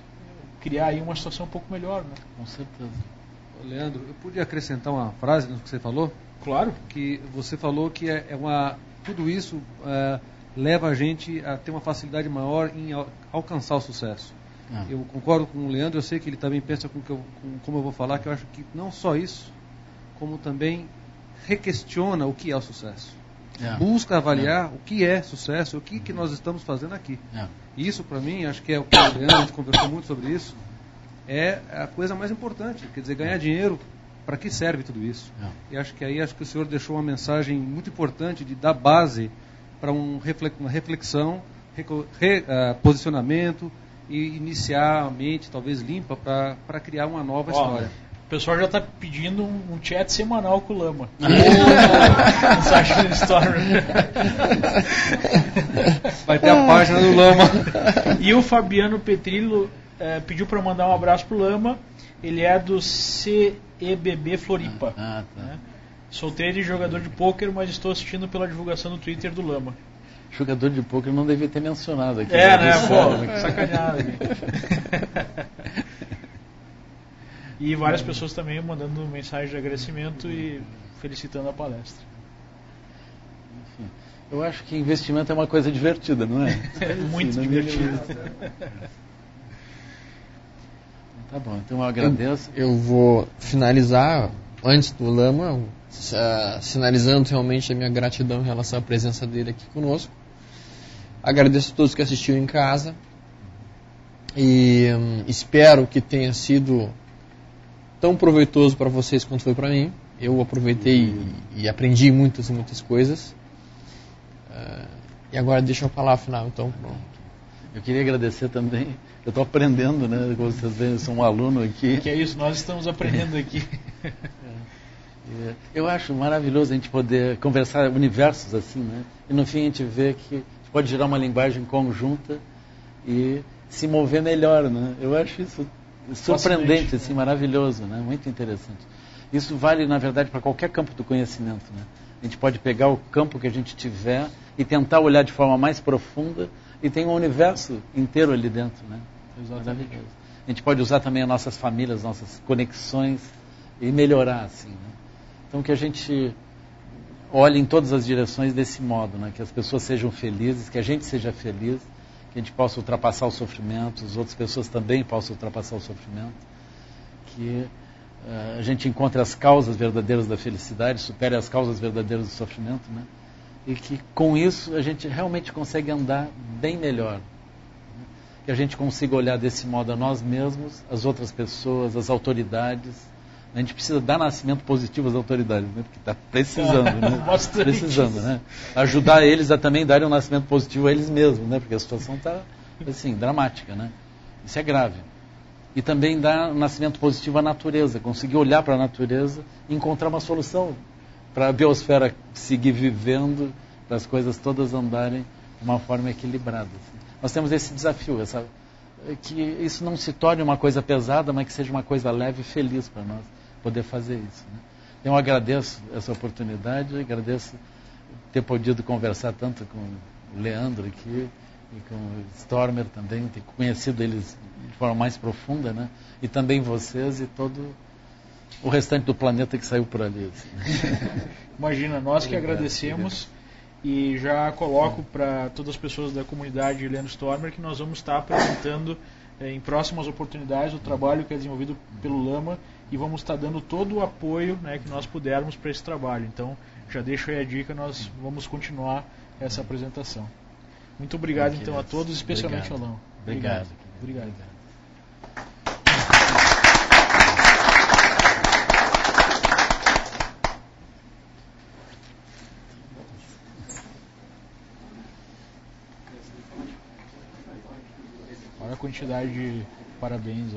criar aí uma situação um pouco melhor, né? Com certeza. Leandro, eu podia acrescentar uma frase no que você falou? Claro. Que você falou que tudo isso leva a gente a ter uma facilidade maior em alcançar o sucesso. Eu concordo com o Leandro, eu sei que ele também pensa como eu vou falar, que eu acho que não só isso, como também requestiona o que é o sucesso. Busca avaliar o que é sucesso, o que nós estamos fazendo aqui. Isso, para mim, acho que é o que o Leandro, a gente conversou muito sobre isso, é a coisa mais importante. Quer dizer, ganhar dinheiro, para que serve tudo isso? E acho que o senhor deixou uma mensagem muito importante de dar base para uma reflexão, posicionamento e iniciar a mente talvez limpa para criar uma nova história. O pessoal já está pedindo um chat semanal com o Lama. Mensagem do Stormer. Vai ter a página do Lama. E o Fabiano Petrillo pediu para mandar um abraço pro Lama. Ele é do CEBB Floripa. Né? Solteiro e jogador de pôquer, mas estou assistindo pela divulgação no Twitter do Lama. Jogador de pôquer não devia ter mencionado aqui. Né? Pô, sacanagem. E várias pessoas também mandando mensagem de agradecimento e felicitando a palestra. Enfim, eu acho que investimento é uma coisa divertida, não é? É muito divertido. Tá bom, então eu agradeço. Eu vou finalizar, antes do Lama, sinalizando realmente a minha gratidão em relação à presença dele aqui conosco. Agradeço a todos que assistiram em casa e espero que tenha sido tão proveitoso para vocês quanto foi para mim. Eu aproveitei e aprendi muitas e muitas coisas. E agora deixa eu falar a final, então. Eu queria agradecer também. Eu estou aprendendo, né? Como vocês veem, eu sou um aluno aqui. Que é isso, nós estamos aprendendo aqui. Eu acho maravilhoso a gente poder conversar universos assim, né? E no fim a gente vê que a gente pode gerar uma linguagem conjunta e se mover melhor, né? Eu acho isso surpreendente, assim, maravilhoso, né? Muito interessante. Isso vale, na verdade, para qualquer campo do conhecimento, né? A gente pode pegar o campo que a gente tiver e tentar olhar de forma mais profunda e tem um universo inteiro ali dentro, né? Maravilhoso. A gente pode usar também as nossas famílias, nossas conexões e melhorar, assim, né? Então que a gente olhe em todas as direções desse modo, né? Que as pessoas sejam felizes, que a gente seja feliz, que a gente possa ultrapassar o sofrimento, as outras pessoas também possam ultrapassar o sofrimento, que a gente encontre as causas verdadeiras da felicidade, supere as causas verdadeiras do sofrimento, né? E que com isso a gente realmente consegue andar bem melhor, né? Que a gente consiga olhar desse modo a nós mesmos, as outras pessoas, as autoridades. A gente precisa dar nascimento positivo às autoridades, né? Porque está precisando, né? Precisando, né? Ajudar eles a também darem um nascimento positivo a eles mesmos, né? Porque a situação está, assim, dramática, né? Isso é grave. E também dar um nascimento positivo à natureza, conseguir olhar para a natureza e encontrar uma solução para a biosfera seguir vivendo, para as coisas todas andarem de uma forma equilibrada. Assim. Nós temos esse desafio, que isso não se torne uma coisa pesada, mas que seja uma coisa leve e feliz para nós poder fazer isso, né? Eu agradeço essa oportunidade, agradeço ter podido conversar tanto com o Leandro aqui e com o Stormer também, ter conhecido eles de forma mais profunda, né? E também vocês e todo o restante do planeta que saiu por ali. Assim, né? Imagina, nós que agradecemos e já coloco para todas as pessoas da comunidade Leandro Stormer que nós vamos estar apresentando em próximas oportunidades o trabalho que é desenvolvido pelo Lama e vamos estar dando todo o apoio, né, que nós pudermos para esse trabalho. Então, já deixo aí a dica, nós vamos continuar essa apresentação. Muito obrigado, então, a todos, especialmente ao Lama. Obrigado. Obrigado. Olha a quantidade de parabéns. Ó.